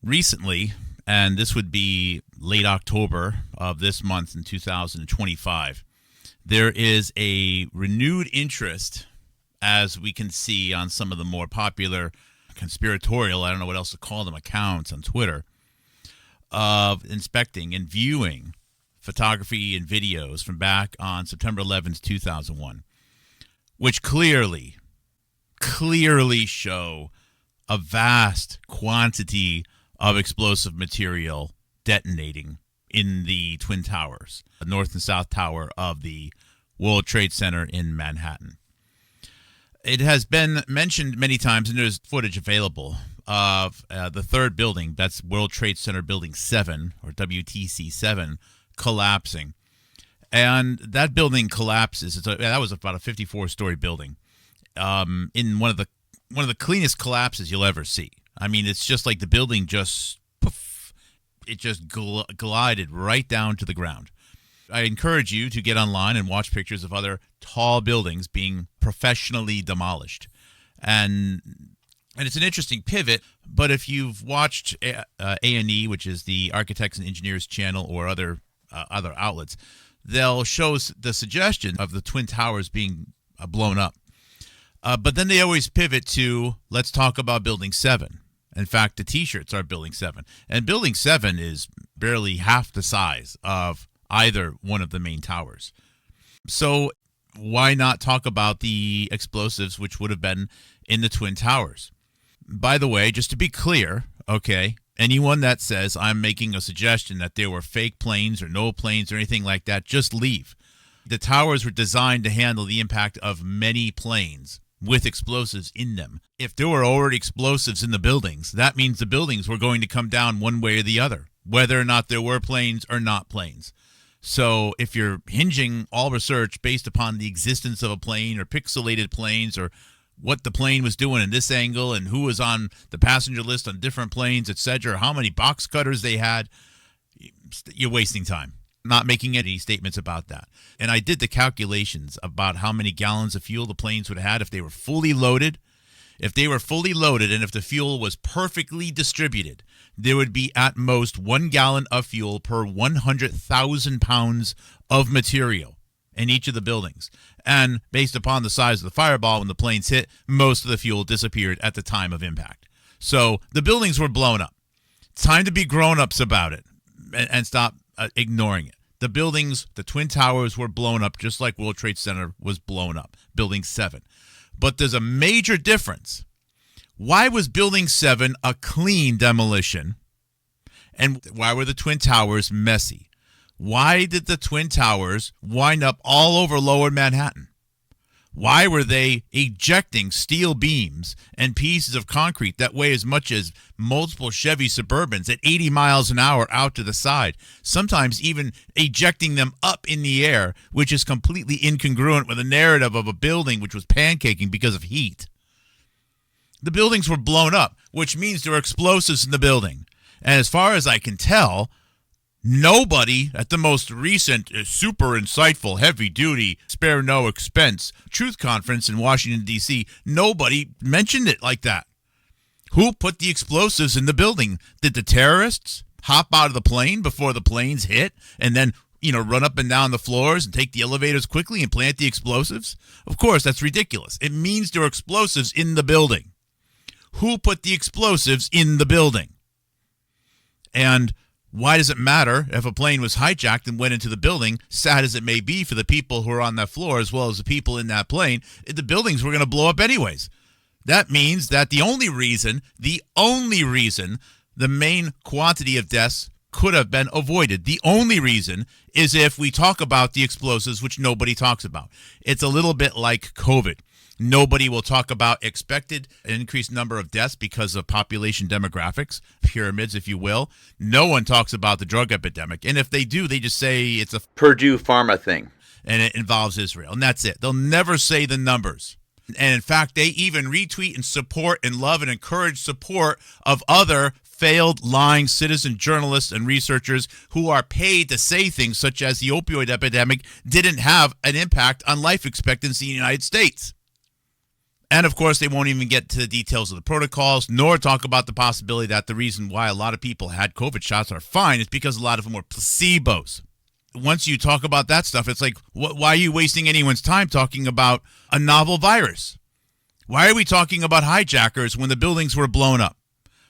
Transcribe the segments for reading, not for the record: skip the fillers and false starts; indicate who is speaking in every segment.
Speaker 1: recently, and this would be late October of this month in 2025, there is a renewed interest, as we can see on some of the more popular conspiratorial, I don't know what else to call them, accounts on Twitter, of inspecting and viewing photography and videos from back on September 11th, 2001, which clearly show a vast quantity of explosive material detonating in the Twin Towers, the North and South Tower of the World Trade Center in Manhattan. It has been mentioned many times, and there's footage available, of the third building, that's World Trade Center Building 7, or WTC 7, collapsing. And that building collapses. That was about a 54-story building, in one of the cleanest collapses you'll ever see. I mean, it's just like the building just poof, it just glided right down to the ground. I encourage you to get online and watch pictures of other tall buildings being professionally demolished. And it's an interesting pivot, but if you've watched A&E, which is the Architects and Engineers channel, or other outlets, they'll show the suggestion of the Twin Towers being blown up. But then they always pivot to, let's talk about Building 7. In fact, the T-shirts are Building 7. And Building 7 is barely half the size of either one of the main towers. So why not talk about the explosives which would have been in the Twin Towers? By the way, just to be clear, okay, anyone that says I'm making a suggestion that there were fake planes or no planes or anything like that, just leave. The towers were designed to handle the impact of many planes with explosives in them. If there were already explosives in the buildings, that means the buildings were going to come down one way or the other, whether or not there were planes or not planes. So if you're hinging all research based upon the existence of a plane or pixelated planes or what the plane was doing in this angle and who was on the passenger list on different planes, etc., how many box cutters they had, you're wasting time. Not making any statements about that. And I did the calculations about how many gallons of fuel the planes would have had if they were fully loaded. If they were fully loaded and if the fuel was perfectly distributed, there would be at most 1 gallon of fuel per 100,000 pounds of material in each of the buildings. And based upon the size of the fireball when the planes hit, most of the fuel disappeared at the time of impact. So the buildings were blown up. It's time to be grown-ups about it and stop ignoring it. The buildings, the Twin Towers, were blown up just like World Trade Center was blown up, Building 7. But there's a major difference. Why was Building 7 a clean demolition? And why were the Twin Towers messy? Why did the Twin Towers wind up all over Lower Manhattan? Why were they ejecting steel beams and pieces of concrete that weigh as much as multiple Chevy Suburbans at 80 miles an hour out to the side, sometimes even ejecting them up in the air, which is completely incongruent with the narrative of a building which was pancaking because of heat? The buildings were blown up, which means there were explosives in the building. And as far as I can tell, nobody at the most recent super insightful, heavy-duty, spare no expense truth conference in Washington, D.C., nobody mentioned it like that. Who put the explosives in the building? Did the terrorists hop out of the plane before the planes hit and then, run up and down the floors and take the elevators quickly and plant the explosives? Of course, that's ridiculous. It means there are explosives in the building. Who put the explosives in the building? And why does it matter if a plane was hijacked and went into the building, sad as it may be for the people who are on that floor as well as the people in that plane? The buildings were going to blow up anyways. That means that the only reason the main quantity of deaths could have been avoided, the only reason, is if we talk about the explosives, which nobody talks about. It's a little bit like COVID. Nobody will talk about expected increased number of deaths because of population demographics, pyramids, if you will. No one talks about the drug epidemic. And if they do, they just say it's a Purdue Pharma thing. And it involves Israel. And that's it. They'll never say the numbers. And in fact, they even retweet and support and love and encourage support of other failed, lying citizen journalists and researchers who are paid to say things such as the opioid epidemic didn't have an impact on life expectancy in the United States. And of course, they won't even get to the details of the protocols, nor talk about the possibility that the reason why a lot of people had COVID shots are fine is because a lot of them were placebos. Once you talk about that stuff, it's like, why are you wasting anyone's time talking about a novel virus? Why are we talking about hijackers when the buildings were blown up?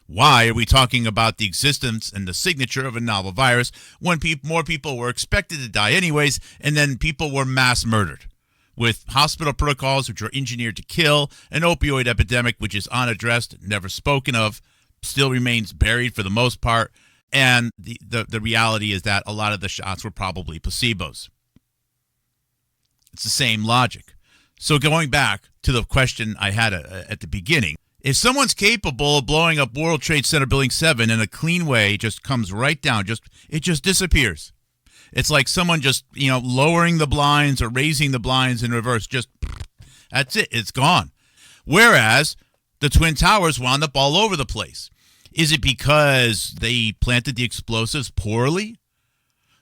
Speaker 1: Why are we talking about the existence and the signature of a novel virus when more people were expected to die anyways, and then people were mass murdered? With hospital protocols which are engineered to kill, an opioid epidemic which is unaddressed, never spoken of, still remains buried for the most part, and the reality is that a lot of the shots were probably placebos. It's the same logic. So going back to the question I had at the beginning, if someone's capable of blowing up World Trade Center Building 7 in a clean way, just comes right down, it just disappears. It's like someone just, lowering the blinds or raising the blinds in reverse. That's it. It's gone. Whereas the Twin Towers wound up all over the place. Is it because they planted the explosives poorly?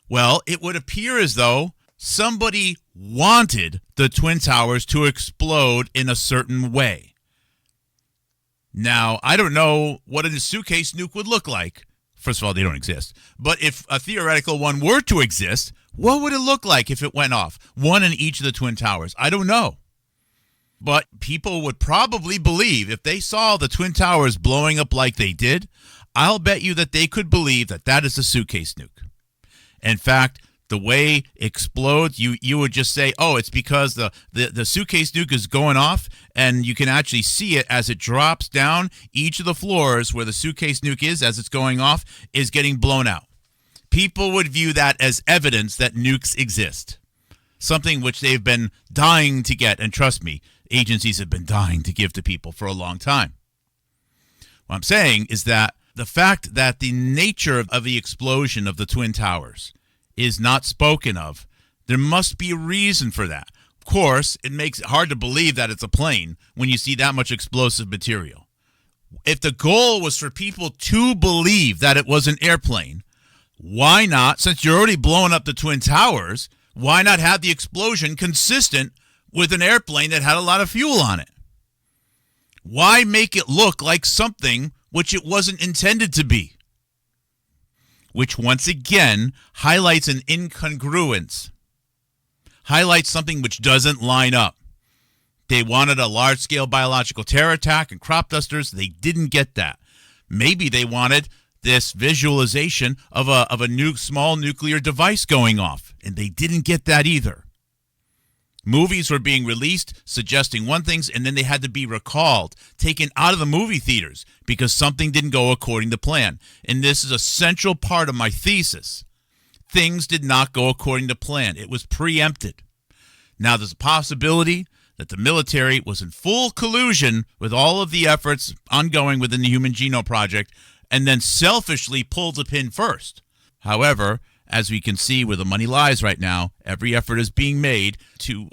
Speaker 1: Well, it would appear as though somebody wanted the Twin Towers to explode in a certain way. Now, I don't know what a suitcase nuke would look like. First of all, they don't exist. But if a theoretical one were to exist, what would it look like if it went off? One in each of the Twin Towers. I don't know. But people would probably believe, if they saw the Twin Towers blowing up like they did, I'll bet you that they could believe that that is a suitcase nuke. In fact, the way it explodes, you would just say, oh, it's because the suitcase nuke is going off, and you can actually see it as it drops down. Each of the floors where the suitcase nuke is, as it's going off, is getting blown out. People would view that as evidence that nukes exist, something which they've been dying to get, and trust me, agencies have been dying to give to people for a long time. What I'm saying is that the fact that the nature of the explosion of the Twin Towers is not spoken of, there must be a reason for that. Of course, it makes it hard to believe that it's a plane when you see that much explosive material. If the goal was for people to believe that it was an airplane, why not, since you're already blowing up the Twin Towers, why not have the explosion consistent with an airplane that had a lot of fuel on it? Why make it look like something which it wasn't intended to be? Which once again highlights an incongruence, highlights something which doesn't line up. They wanted a large-scale biological terror attack and crop dusters. They didn't get that. Maybe they wanted this visualization of a small nuclear device going off, and they didn't get that either. Movies were being released suggesting one thing, and then they had to be recalled, taken out of the movie theaters because something didn't go according to plan. And this is a central part of my thesis. Things did not go according to plan. It was preempted. Now, there's a possibility that the military was in full collusion with all of the efforts ongoing within the Human Genome Project and then selfishly pulled the pin first. However, as we can see where the money lies right now, every effort is being made to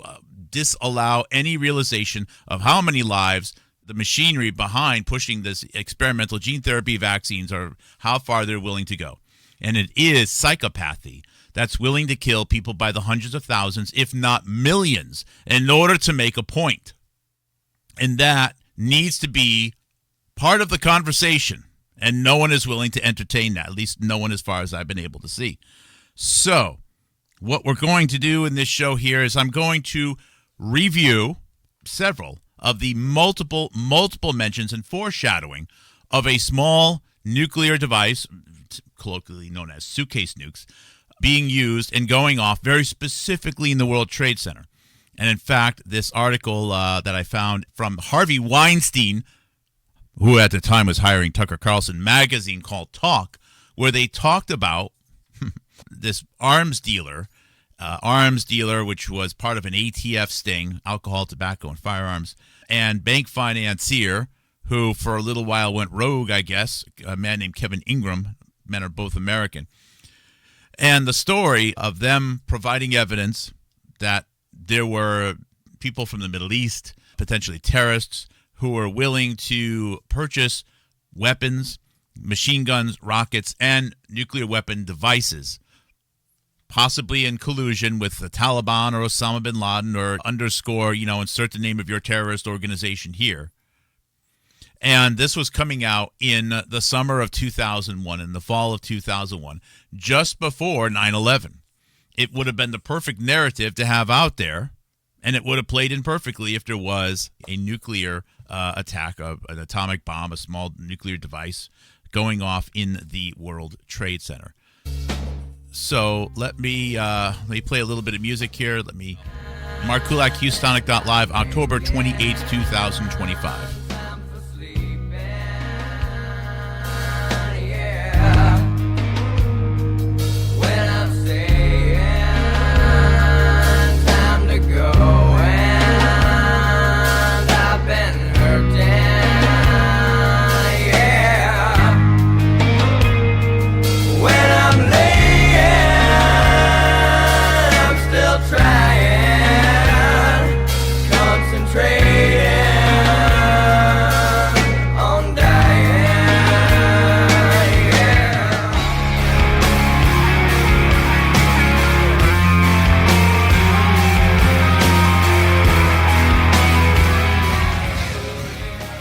Speaker 1: disallow any realization of how many lives the machinery behind pushing this experimental gene therapy vaccines are, how far they're willing to go. And it is psychopathy that's willing to kill people by the hundreds of thousands, if not millions, in order to make a point. And that needs to be part of the conversation. And no one is willing to entertain that, at least no one as far as I've been able to see. So what we're going to do in this show here is I'm going to review several of the multiple mentions and foreshadowing of a small nuclear device, colloquially known as suitcase nukes, being used and going off very specifically in the World Trade Center. And in fact, this article that I found from Harvey Weinstein, who at the time was hiring Tucker Carlson magazine called Talk, where they talked about this arms dealer, which was part of an ATF sting, alcohol, tobacco, and firearms, and bank financier, who for a little while went rogue, I guess, a man named Kevin Ingram. Men are both American. And the story of them providing evidence that there were people from the Middle East, potentially terrorists, who were willing to purchase weapons, machine guns, rockets, and nuclear weapon devices, possibly in collusion with the Taliban or Osama bin Laden or underscore, insert the name of your terrorist organization here. And this was coming out in the summer of 2001, in the fall of 2001, just before 9/11. It would have been the perfect narrative to have out there, and it would have played in perfectly if there was a nuclear attack, an atomic bomb, a small nuclear device going off in the World Trade Center. So let me play a little bit of music here. Mark Kulak, Houstonic.live, October 28th, 2025.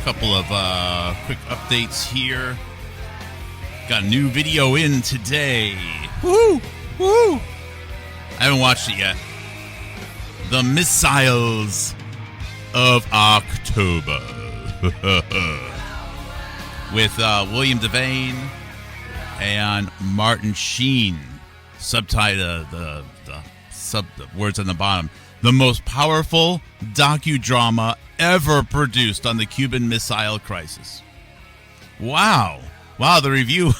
Speaker 1: Couple of quick updates here. Got a new video in today. Woo! Woo! I haven't watched it yet. The Missiles of October. With William Devane and Martin Sheen. Subtitle, the words on the bottom. The most powerful docudrama ever produced on the Cuban Missile Crisis. Wow, the review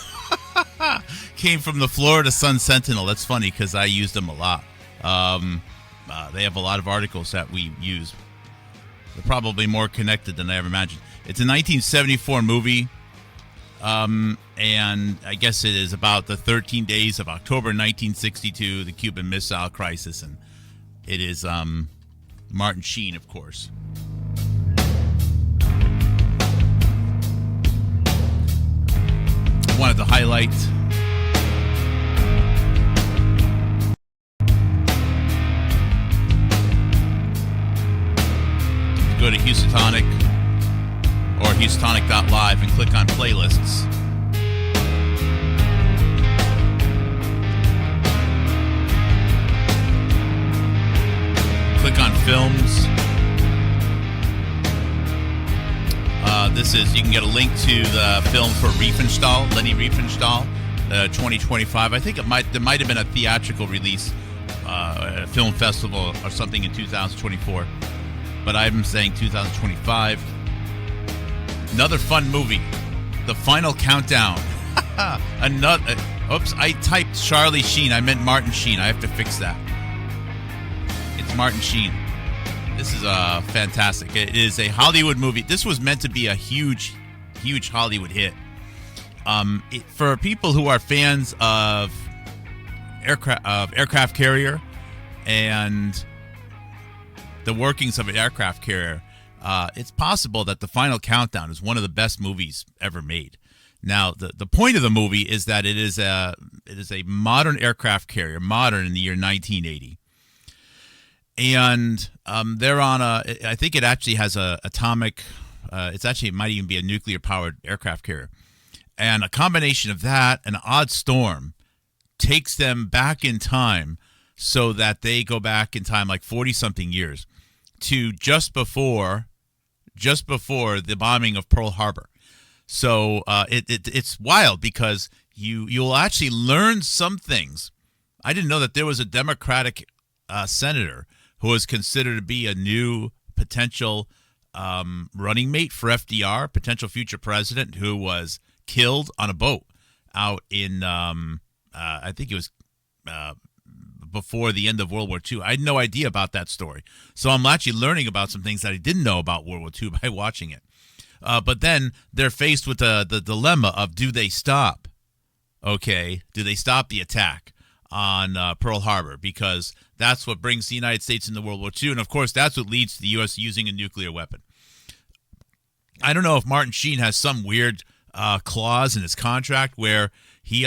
Speaker 1: came from the Florida Sun Sentinel. That's funny because I use them a lot. They have a lot of articles that we use. They're probably more connected than I ever imagined. It's a 1974 movie, and I guess it is about the 13 days of October 1962, the Cuban Missile Crisis, and it is Martin Sheen, of course. Wanted to highlight go to Houstonic or Houstonic.live and click on playlists. Click on films. You can get a link to the film for Riefenstahl, Lenny Riefenstahl, 2025. I think there might have been a theatrical release, a film festival or something in 2024, but I'm saying 2025. Another fun movie, The Final Countdown. Oops, I typed Charlie Sheen. I meant Martin Sheen. I have to fix that. It's Martin Sheen. This is fantastic. It is a Hollywood movie. This was meant to be a huge Hollywood hit. For people who are fans of aircraft carrier and the workings of an aircraft carrier, it's possible that The Final Countdown is one of the best movies ever made. Now, the point of the movie is that it is a modern aircraft carrier, modern in the year 1980. And they're on I think it actually has a atomic, it might even be a nuclear-powered aircraft carrier. And a combination of that, an odd storm, takes them back in time so that they go back in time like 40-something years to just before the bombing of Pearl Harbor. So it's wild because you'll actually learn some things. I didn't know that there was a Democratic senator who was considered to be a new potential running mate for FDR, potential future president, who was killed on a boat out in, I think it was before the end of World War II. I had no idea about that story. So I'm actually learning about some things that I didn't know about World War II by watching it. But then they're faced with the dilemma of, do they stop? Okay, do they stop the attack on Pearl Harbor? Because that's what brings the United States into World War II. And, of course, that's what leads to the U.S. using a nuclear weapon. I don't know if Martin Sheen has some weird clause in his contract where he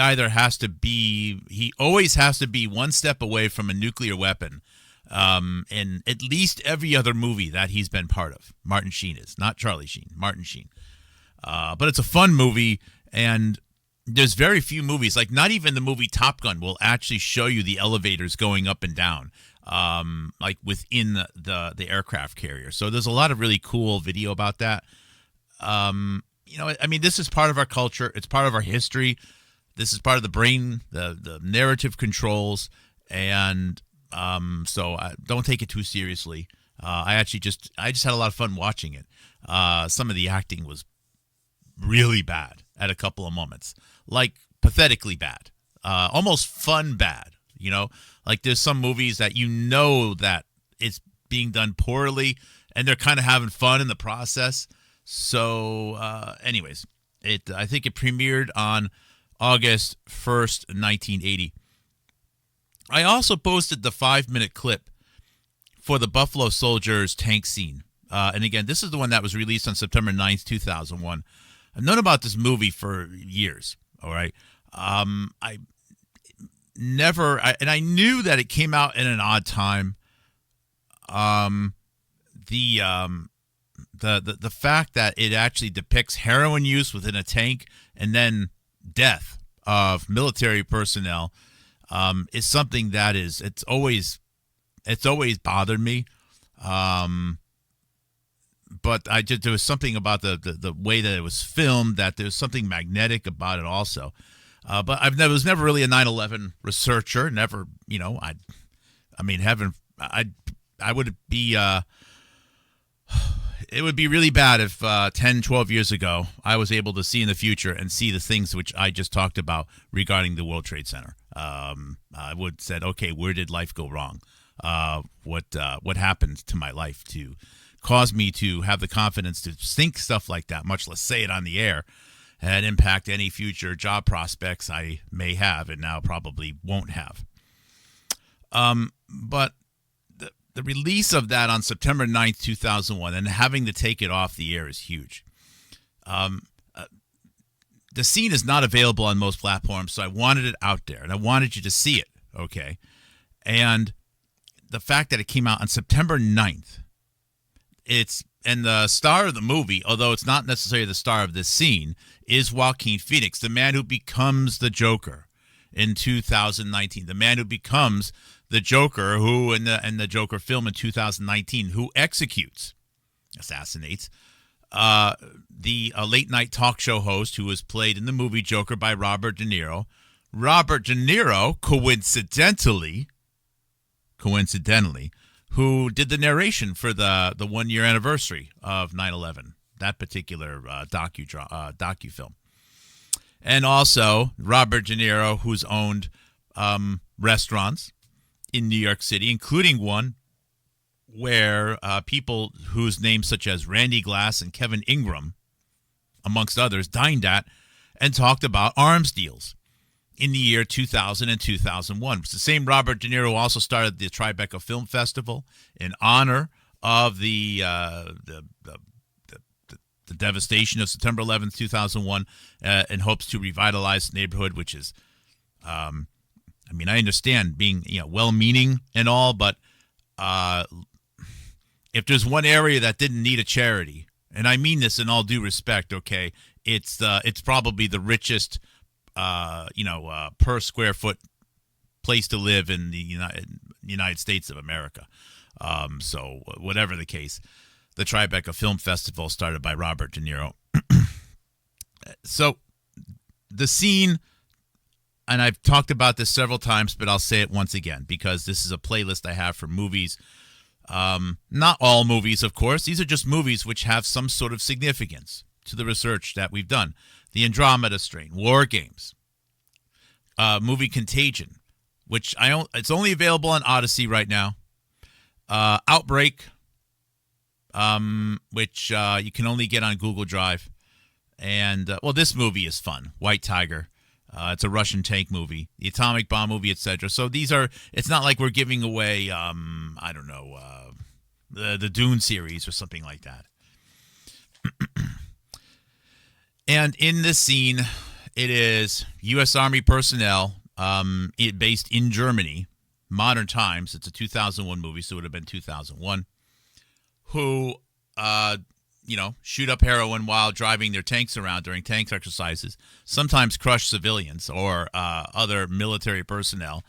Speaker 1: always has to be one step away from a nuclear weapon in at least every other movie that he's been part of. Martin Sheen is, not Charlie Sheen, Martin Sheen. But it's a fun movie, and there's very few movies, like not even the movie Top Gun will actually show you the elevators going up and down, like within the aircraft carrier. So there's a lot of really cool video about that. This is part of our culture. It's part of our history. This is part of the brain, the narrative controls, and so don't take it too seriously. I just had a lot of fun watching it. Some of the acting was really bad at a couple of moments, like pathetically bad, almost fun bad. Like there's some movies that that it's being done poorly, and they're kind of having fun in the process. So, anyways, I think it premiered on August 1st, 1980. I also posted the 5-minute clip for the Buffalo Soldiers tank scene. And again, this is the one that was released on September 9th, 2001. I've known about this movie for years, all right? I knew that it came out in an odd time. The fact that it actually depicts heroin use within a tank and then death of military personnel is something that it's always bothered me. But there was something about the way that it was filmed, that there's something magnetic about it also. But I was never really a 9/11 researcher. Never, I would be. It would be really bad if 10, 12 years ago I was able to see in the future and see the things which I just talked about regarding the World Trade Center. I would have said, okay, where did life go wrong? What happened to my life to cause me to have the confidence to think stuff like that, much less say it on the air, and impact any future job prospects I may have and now probably won't have. But the release of that on September 9th, 2001, and having to take it off the air is huge. The scene is not available on most platforms, so I wanted it out there, and I wanted you to see it, okay? And the fact that it came out on September 9th, and the star of the movie, although it's not necessarily the star of this scene, is Joaquin Phoenix, the man who becomes the Joker in 2019, the man who becomes the Joker who, in the Joker film in 2019, who assassinates, the late-night talk show host who was played in the movie Joker by Robert De Niro. Robert De Niro, coincidentally, who did the narration for the 1-year anniversary of 9/11, that particular docu-film. And also Robert De Niro, who's owned restaurants in New York City, including one where people whose names such as Randy Glass and Kevin Ingram, amongst others, dined at and talked about arms deals in the year 2000 and 2001. It's the same Robert De Niro also started the Tribeca Film Festival in honor of the devastation of September 11th, 2001, and hopes to revitalize the neighborhood, which is, I understand being well-meaning and all, but if there's one area that didn't need a charity, and I mean this in all due respect, okay, it's probably the richest per square foot place to live in the United States of America. So whatever the case, the Tribeca Film Festival started by Robert De Niro. So the scene, and I've talked about this several times, but I'll say it once again because this is a playlist I have for movies. Not all movies, of course. These are just movies which have some sort of significance to the research that we've done. The Andromeda Strain, War Games, movie Contagion, which it's only available on Odyssey right now. Outbreak, which you can only get on Google Drive. And, this movie is fun. White Tiger. It's a Russian tank movie. The Atomic Bomb movie, etc. So it's not like we're giving away, the Dune series or something like that. And in this scene, It is U.S. Army personnel based in Germany, modern times. It's a 2001 movie, so it would have been 2001, who, shoot up heroin while driving their tanks around during tank exercises, sometimes crush civilians or other military personnel,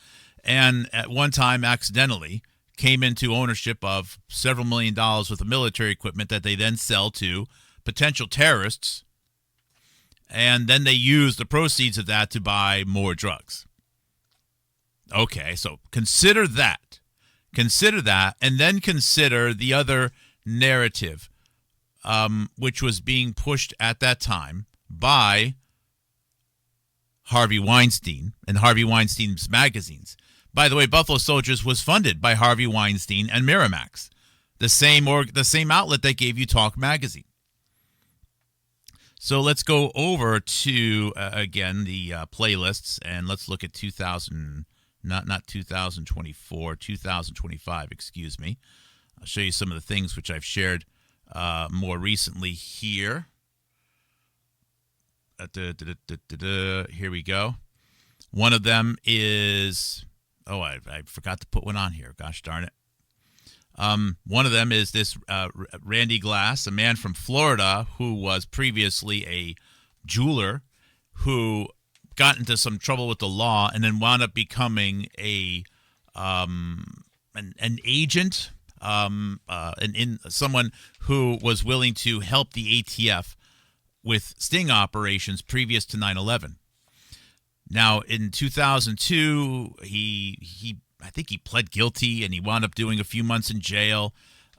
Speaker 1: and at one time accidentally came into ownership of several $1 million worth of military equipment that they then sell to potential terrorists, and then they use the proceeds of that to buy more drugs. Okay, so consider that. Consider that, and then consider the other narrative, which was being pushed at that time by Harvey Weinstein and Harvey Weinstein's magazines. By the way, Buffalo Soldiers was funded by Harvey Weinstein and Miramax, the same outlet that gave you Talk Magazine. So let's go over to, again, the playlists, and let's look at 2025, excuse me. I'll show you some of the things which I've shared more recently here. Here we go. One of them is, I forgot to put one on here. Gosh darn it. One of them is this Randy Glass, a man from Florida who was previously a jeweler who got into some trouble with the law and then wound up becoming an agent, someone who was willing to help the ATF with sting operations previous to 9/11. Now, in 2002, I think he pled guilty, and he wound up doing a few months in jail.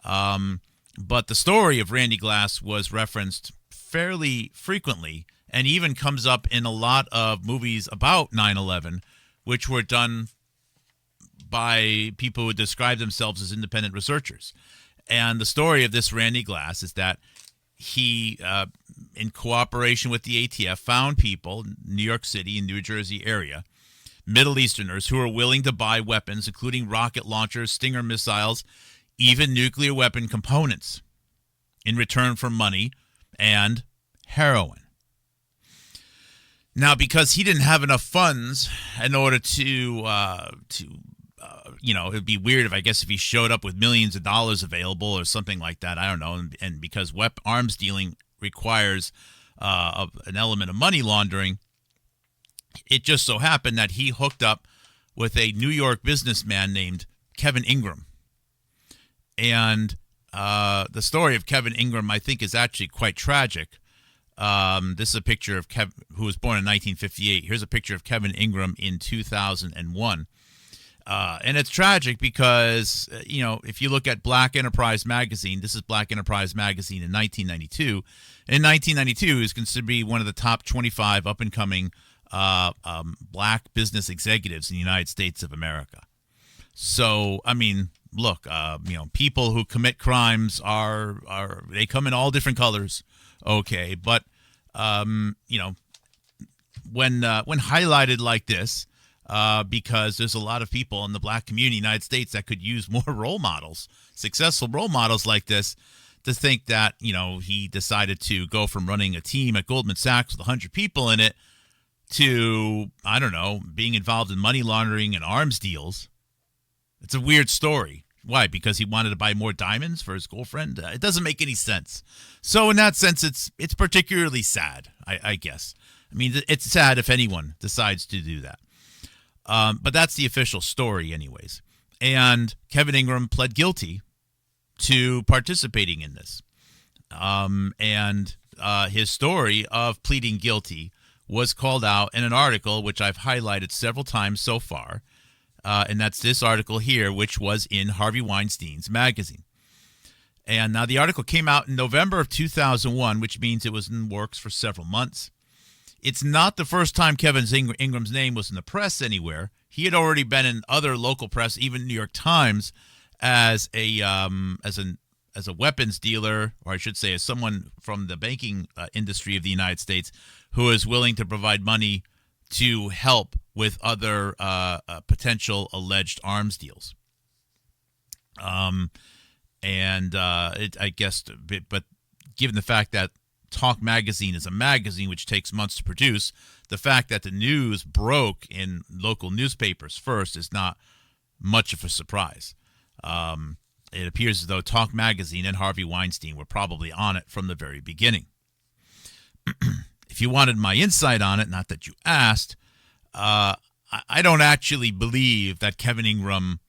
Speaker 1: But the story of Randy Glass was referenced fairly frequently, and even comes up in a lot of movies about 9/11, which were done by people who describe themselves as independent researchers. And the story of this Randy Glass is that he, in cooperation with the ATF, found people in New York City and New Jersey area, Middle Easterners, who are willing to buy weapons, including rocket launchers, Stinger missiles, even nuclear weapon components, in return for money and heroin. Now, because he didn't have enough funds in order to it would be weird if he showed up with millions of dollars available or something like that. I don't know. And because arms dealing requires an element of money laundering, it just so happened that he hooked up with a New York businessman named Kevin Ingram. And the story of Kevin Ingram, I think, is actually quite tragic. This is a picture of Kevin, who was born in 1958. Here's a picture of Kevin Ingram in 2001. And it's tragic because, if you look at Black Enterprise Magazine, this is Black Enterprise Magazine in 1992. In 1992, he was considered to be one of the top 25 up-and-coming black business executives in the United States of America. So, I mean, look, people who commit crimes they come in all different colors, okay? But, when highlighted like this, because there's a lot of people in the black community in the United States that could use more role models, successful role models like this, to think that, he decided to go from running a team at Goldman Sachs with 100 people in it to, I don't know, being involved in money laundering and arms deals. It's a weird story. Why? Because he wanted to buy more diamonds for his girlfriend? It doesn't make any sense. So in that sense, it's particularly sad, I guess. I mean, it's sad if anyone decides to do that. But that's the official story anyways. And Kevin Ingram pled guilty to participating in this. And his story of pleading guilty was called out in an article which I've highlighted several times so far. And that's this article here, which was in Harvey Weinstein's magazine. And now the article came out in November of 2001, which means it was in works for several months. It's not the first time Kevin Ingram's name was in the press anywhere. He had already been in other local press, even New York Times, as a weapons dealer, or I should say as someone from the banking industry of the United States who is willing to provide money to help with other potential alleged arms deals. I guess, but given the fact that Talk Magazine is a magazine which takes months to produce, the fact that the news broke in local newspapers first is not much of a surprise. It appears as though Talk Magazine and Harvey Weinstein were probably on it from the very beginning. If you wanted my insight on it, not that you asked, I don't actually believe that Kevin Ingram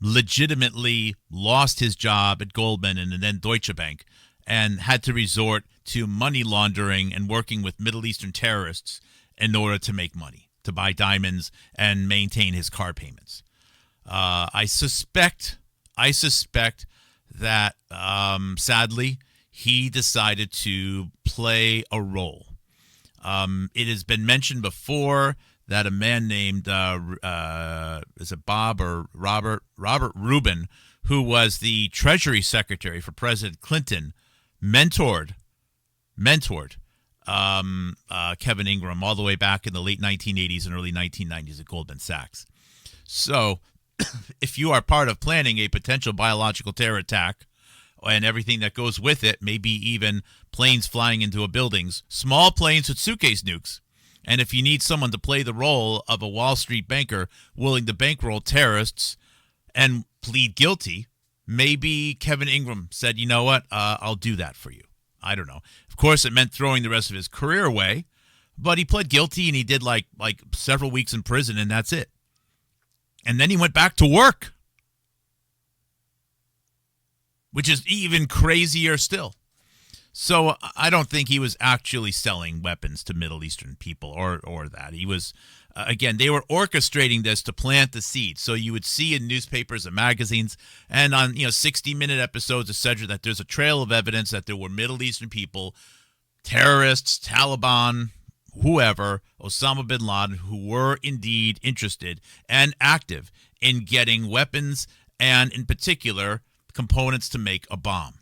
Speaker 1: legitimately lost his job at Goldman and then Deutsche Bank and had to resort to money laundering and working with Middle Eastern terrorists in order to make money, to buy diamonds and maintain his car payments. I suspect that, sadly, he decided to play a role. It has been mentioned before that a man named, is it Bob or Robert Rubin, who was the Treasury Secretary for President Clinton, mentored Kevin Ingram all the way back in the late 1980s and early 1990s at Goldman Sachs. So if you are part of planning a potential biological terror attack and everything that goes with it, maybe even planes flying into buildings, small planes with suitcase nukes, and if you need someone to play the role of a Wall Street banker willing to bankroll terrorists and plead guilty, maybe Kevin Ingram said, you know what, I'll do that for you. I don't know. Of course, it meant throwing the rest of his career away, but he pled guilty and he did like several weeks in prison, and that's it. And then he went back to work, which is even crazier still. So I don't think he was actually selling weapons to Middle Eastern people or that. He was, again, they were orchestrating this to plant the seed. So you would see in newspapers and magazines and on 60-minute episodes, etc., that there's a trail of evidence that there were Middle Eastern people, terrorists, Taliban, whoever, Osama bin Laden, who were indeed interested and active in getting weapons and, in particular, components to make a bomb.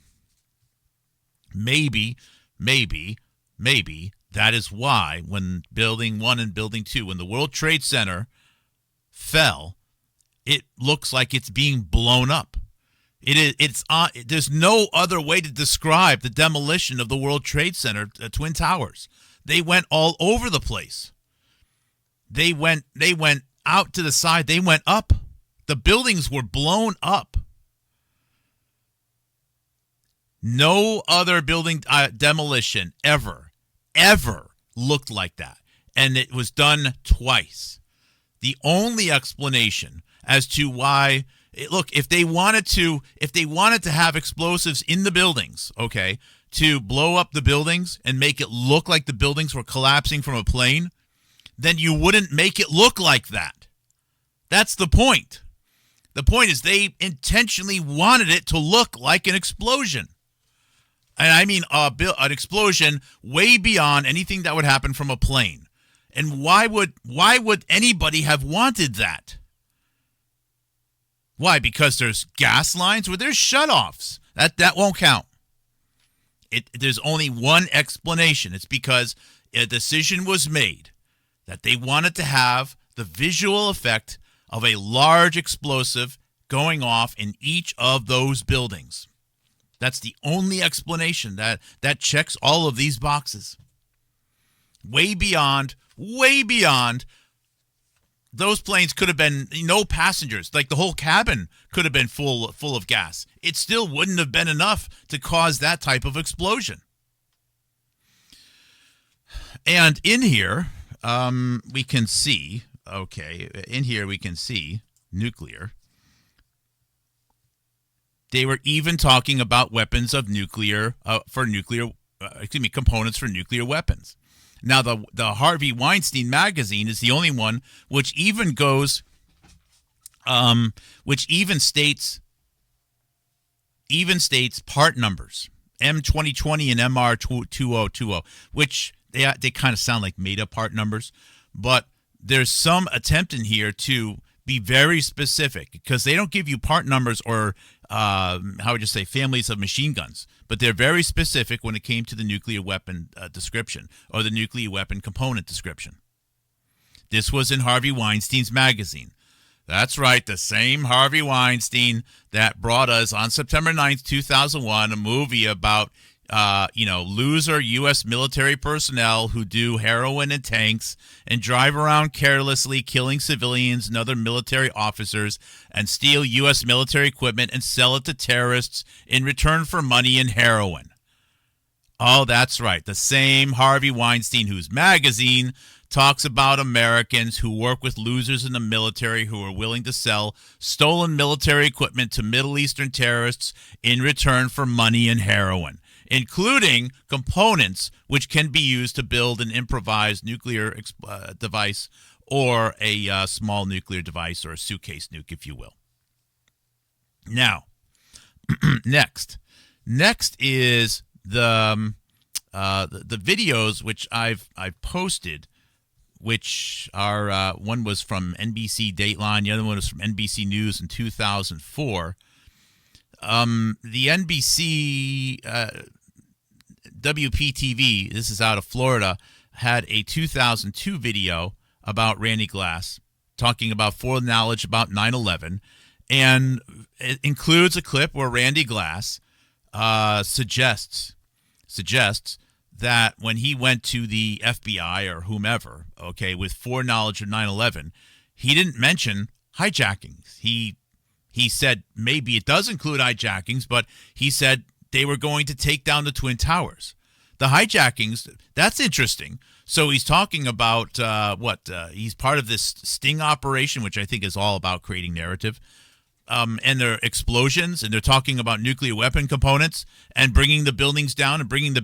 Speaker 1: Maybe that is why when Building 1 and Building 2, when the World Trade Center fell, it looks like it's being blown up. There's no other way to describe the demolition of the World Trade Center, Twin Towers. They went all over the place. They went out to the side. They went up. The buildings were blown up. No other building demolition ever looked like that. And it was done twice. The only explanation as to why, look, if they wanted to have explosives in the buildings, okay, to blow up the buildings and make it look like the buildings were collapsing from a plane, then you wouldn't make it look like that. That's the point. The point is they intentionally wanted it to look like an explosion. And I mean an explosion way beyond anything that would happen from a plane. And why would anybody have wanted that? Why? Because there's gas lines? Well, there's shutoffs. That won't count. There's only one explanation. It's because a decision was made that they wanted to have the visual effect of a large explosive going off in each of those buildings. That's the only explanation that checks all of these boxes. Way beyond, those planes could have been no passengers. Like the whole cabin could have been full of gas. It still wouldn't have been enough to cause that type of explosion. And in here, we can see, nuclear. They were even talking about weapons of components for nuclear weapons. Now, the Harvey Weinstein magazine is the only one which even states part numbers, M2020 and MR2020, which they kind of sound like made up part numbers, but there's some attempt in here to be very specific because they don't give you part numbers or families of machine guns, but they're very specific when it came to the nuclear weapon description or the nuclear weapon component description. This was in Harvey Weinstein's magazine. That's right, the same Harvey Weinstein that brought us on September 9th, 2001, a movie about loser U.S. military personnel who do heroin in tanks and drive around carelessly, killing civilians and other military officers, and steal U.S. military equipment and sell it to terrorists in return for money and heroin. Oh, that's right. The same Harvey Weinstein whose magazine talks about Americans who work with losers in the military who are willing to sell stolen military equipment to Middle Eastern terrorists in return for money and heroin, including components which can be used to build an improvised nuclear device or a small nuclear device, or a suitcase nuke, if you will. Now, next is the videos which I've posted, which are one was from NBC Dateline, the other one was from NBC News in 2004. The NBC WPTV, this is out of Florida, had a 2002 video about Randy Glass talking about foreknowledge about 9/11, and it includes a clip where Randy Glass suggests that when he went to the FBI or whomever, okay, with foreknowledge of 9/11, he didn't mention hijackings. He said maybe it does include hijackings, but he said they were going to take down the Twin Towers. The hijackings, that's interesting. So he's talking about he's part of this sting operation, which I think is all about creating narrative. And their explosions, and they're talking about nuclear weapon components and bringing the buildings down, and bringing the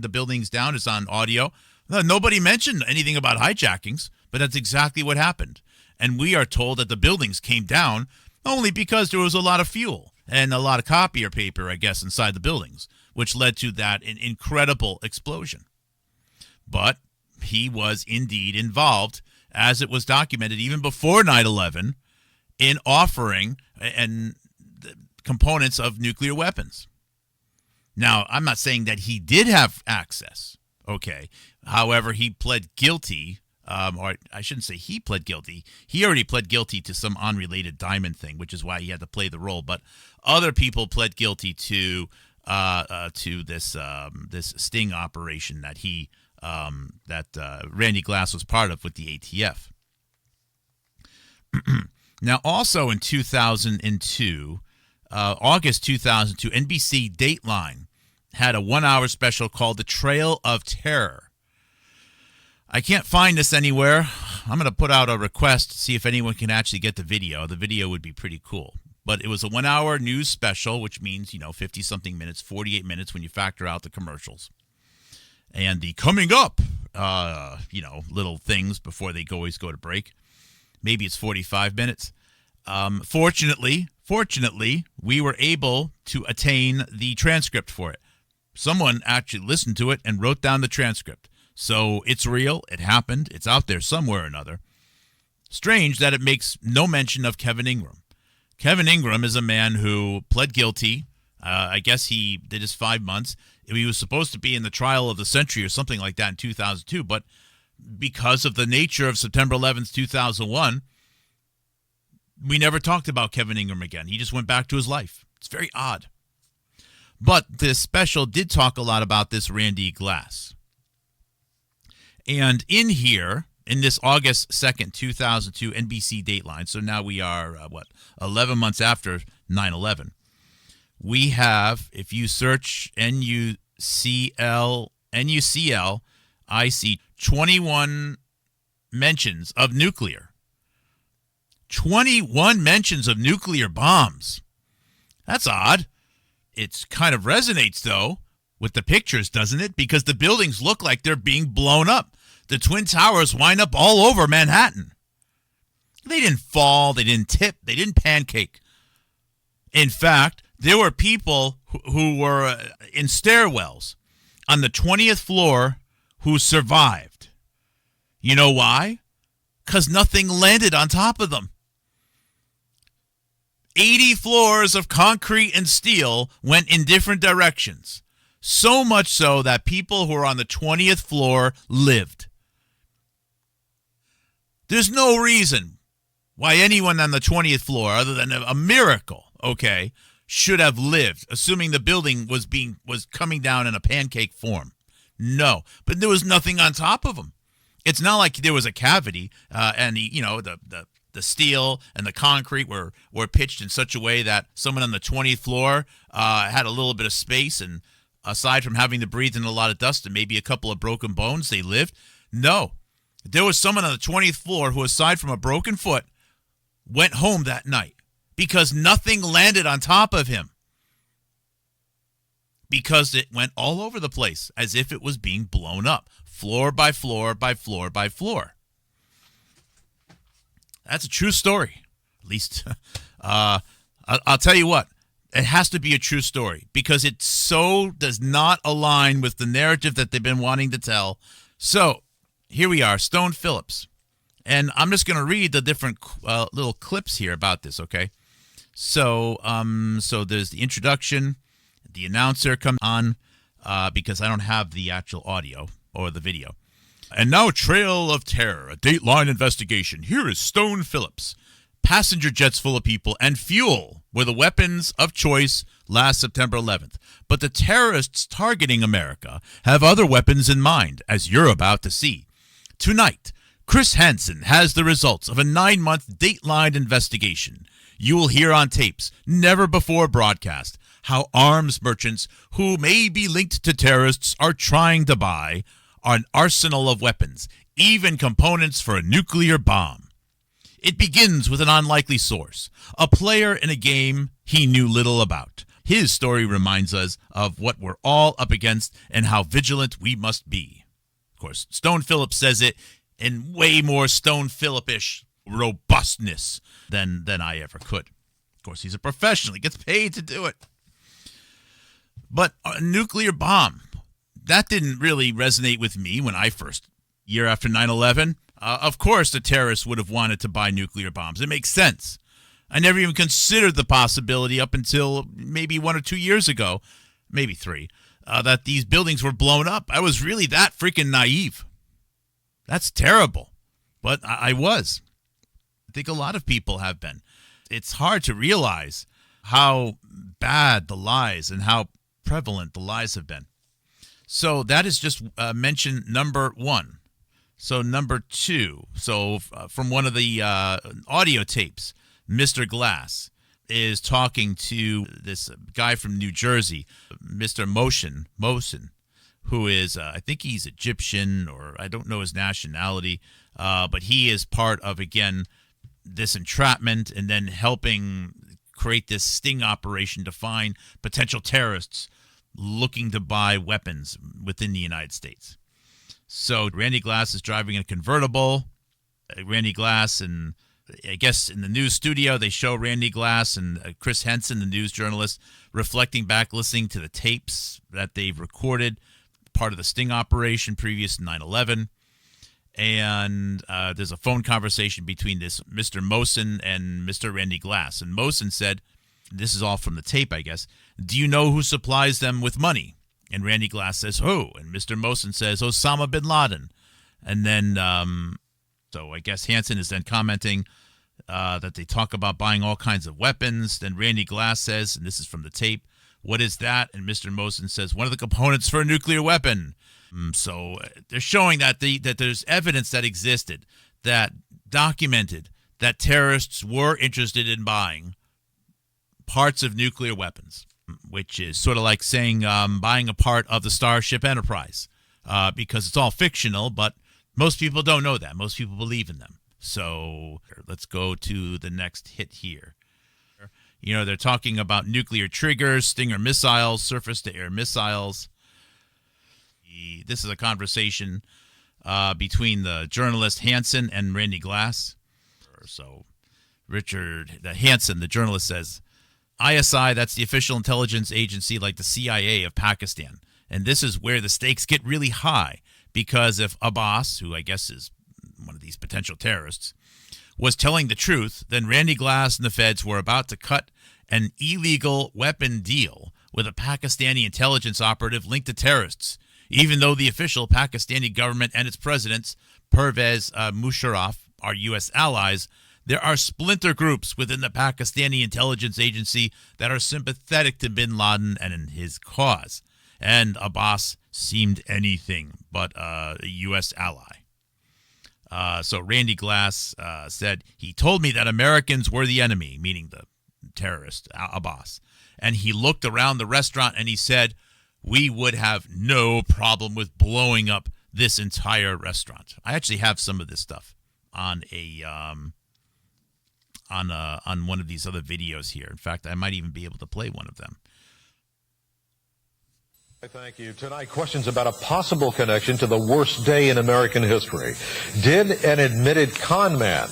Speaker 1: buildings down is on audio. No, nobody mentioned anything about hijackings, but that's exactly what happened. And we are told that the buildings came down only because there was a lot of fuel and a lot of copier paper, I guess, inside the buildings, which led to that incredible explosion. But he was indeed involved, as it was documented even before 9/11, in offering and components of nuclear weapons. Now, I'm not saying that he did have access, okay? However, he pled guilty, or I shouldn't say he pled guilty. He already pled guilty to some unrelated diamond thing, which is why he had to play the role. But other people pled guilty to this sting operation that Randy Glass was part of with the ATF. Now, also in 2002, August 2002, NBC Dateline had a 1-hour special called The Trail of Terror. I can't find this anywhere. I'm going to put out a request to see if anyone can actually get the video. The video would be pretty cool. But it was a 1-hour news special, which means, 50-something minutes, 48 minutes when you factor out the commercials. And the coming up, little things before they always go to break. Maybe it's 45 minutes. Fortunately, we were able to attain the transcript for it. Someone actually listened to it and wrote down the transcript. So it's real. It happened. It's out there somewhere or another. Strange that it makes no mention of Kevin Ingram. Kevin Ingram is a man who pled guilty. I guess he did his 5 months. He was supposed to be in the trial of the century or something like that in 2002, but because of the nature of September 11th, 2001, we never talked about Kevin Ingram again. He just went back to his life. It's very odd. But this special did talk a lot about this Randy Glass. And in here, in this August 2nd, 2002 NBC Dateline, so now we are, 11 months after 9/11, we have, if you search NUCL, I see 21 mentions of nuclear. 21 mentions of nuclear bombs. That's odd. It kind of resonates, though, with the pictures, doesn't it? Because the buildings look like they're being blown up. The Twin Towers wind up all over Manhattan. They didn't fall. They didn't tip. They didn't pancake. In fact, there were people who were in stairwells on the 20th floor who survived. You know why? Because nothing landed on top of them. 80 floors of concrete and steel went in different directions. So much so that people who were on the 20th floor lived. There's no reason why anyone on the 20th floor, other than a miracle, okay, should have lived, assuming the building was coming down in a pancake form? No, but there was nothing on top of them. It's not like there was a cavity, and the steel and the concrete were pitched in such a way that someone on the 20th floor had a little bit of space, and aside from having to breathe in a lot of dust and maybe a couple of broken bones, they lived. No, there was someone on the 20th floor who, aside from a broken foot, went home that night because nothing landed on top of him, because it went all over the place as if it was being blown up, floor by floor by floor by floor. That's a true story. At least, I'll tell you what, it has to be a true story because it so does not align with the narrative that they've been wanting to tell. So here we are, Stone Phillips. And I'm just going to read the different little clips here about this, okay? So there's the introduction. The announcer comes on because I don't have the actual audio or the video. And now, Trail of Terror, a Dateline investigation. Here is Stone Phillips. Passenger jets full of people and fuel were the weapons of choice last September 11th. But the terrorists targeting America have other weapons in mind, as you're about to see. Tonight, Chris Hansen has the results of a 9-month Dateline investigation. You will hear on tapes, never before broadcast, how arms merchants who may be linked to terrorists are trying to buy an arsenal of weapons, even components for a nuclear bomb. It begins with an unlikely source, a player in a game he knew little about. His story reminds us of what we're all up against and how vigilant we must be. Of course, Stone Phillips says it in way more Stone Phillip-ish robustness than I ever could. Of course, he's a professional. He gets paid to do it. But a nuclear bomb, that didn't really resonate with me when I first, year after 9/11. Of course, the terrorists would have wanted to buy nuclear bombs. It makes sense. I never even considered the possibility up until maybe 1 or 2 years ago, maybe 3, that these buildings were blown up. I was really that freaking naive. That's terrible. But I was. I think a lot of people have been. It's hard to realize how bad the lies and how prevalent the lies have been. So that is just mention number 1. So number 2, from one of the audio tapes, Mr. Glass is talking to this guy from New Jersey, Mr. Mosen, who is, I think he's Egyptian, or I don't know his nationality, but he is part of, again, this entrapment and then helping create this sting operation to find potential terrorists looking to buy weapons within the United States. So Randy Glass is driving a convertible. Randy Glass, and I guess in the news studio, they show Randy Glass and Chris Henson, the news journalist, reflecting back, listening to the tapes that they've recorded, part of the sting operation previous to 9/11. And there's a phone conversation between this Mr. Mosen and Mr. Randy Glass. And Mosen said, this is all from the tape, I guess, "Do you know who supplies them with money?" And Randy Glass says, "Who?" And Mr. Mosen says, "Osama bin Laden." And then, so I guess Hansen is then commenting that they talk about buying all kinds of weapons. Then Randy Glass says, and this is from the tape, "What is that?" And Mr. Mosen says, "One of the components for a nuclear weapon." So they're showing that that there's evidence that existed, that documented that terrorists were interested in buying parts of nuclear weapons, which is sort of like saying buying a part of the Starship Enterprise, because it's all fictional, but most people don't know that. Most people believe in them. So let's go to the next hit here. You know, they're talking about nuclear triggers, Stinger missiles, surface-to-air missiles. This is a conversation between the journalist Hansen and Randy Glass. So Richard Hansen, the journalist, says, ISI, that's the official intelligence agency like the CIA of Pakistan. And this is where the stakes get really high, because if Abbas, who I guess is one of these potential terrorists, was telling the truth, then Randy Glass and the feds were about to cut an illegal weapon deal with a Pakistani intelligence operative linked to terrorists, even though the official Pakistani government and its presidents, Pervez Musharraf, are U.S. allies. There are splinter groups within the Pakistani intelligence agency that are sympathetic to bin Laden and in his cause. And Abbas seemed anything but a U.S. ally. So Randy Glass said, he told me that Americans were the enemy, meaning the terrorist, Abbas. And he looked around the restaurant and he said, we would have no problem with blowing up this entire restaurant. I actually have some of this stuff on on one of these other videos here. In fact, I might even be able to play one of them.
Speaker 2: Thank you. Tonight, questions about a possible connection to the worst day in American history. Did an admitted con man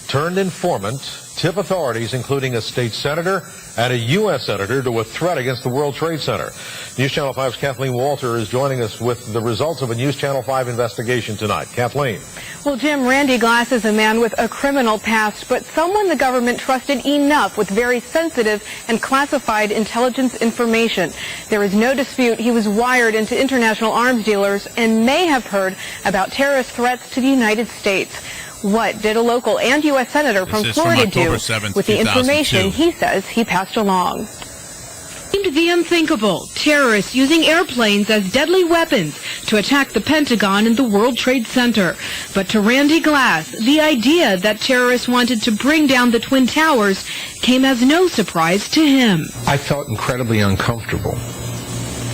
Speaker 2: turned informant tip authorities, including a state senator and a U.S. senator, to a threat against the World Trade Center? News Channel 5's Kathleen Walter is joining us with the results of a News Channel 5 investigation tonight. Kathleen.
Speaker 3: Well, Jim, Randy Glass is a man with a criminal past, but someone the government trusted enough with very sensitive and classified intelligence information. There is no dispute he was wired into international arms dealers and may have heard about terrorist threats to the United States. What did a local and U.S. senator from Florida do with the information he says he passed along? Seemed the unthinkable. Terrorists using airplanes as deadly weapons to attack the Pentagon and the World Trade Center. But to Randy Glass, the idea that terrorists wanted to bring down the Twin Towers came as no surprise to him.
Speaker 4: I felt incredibly uncomfortable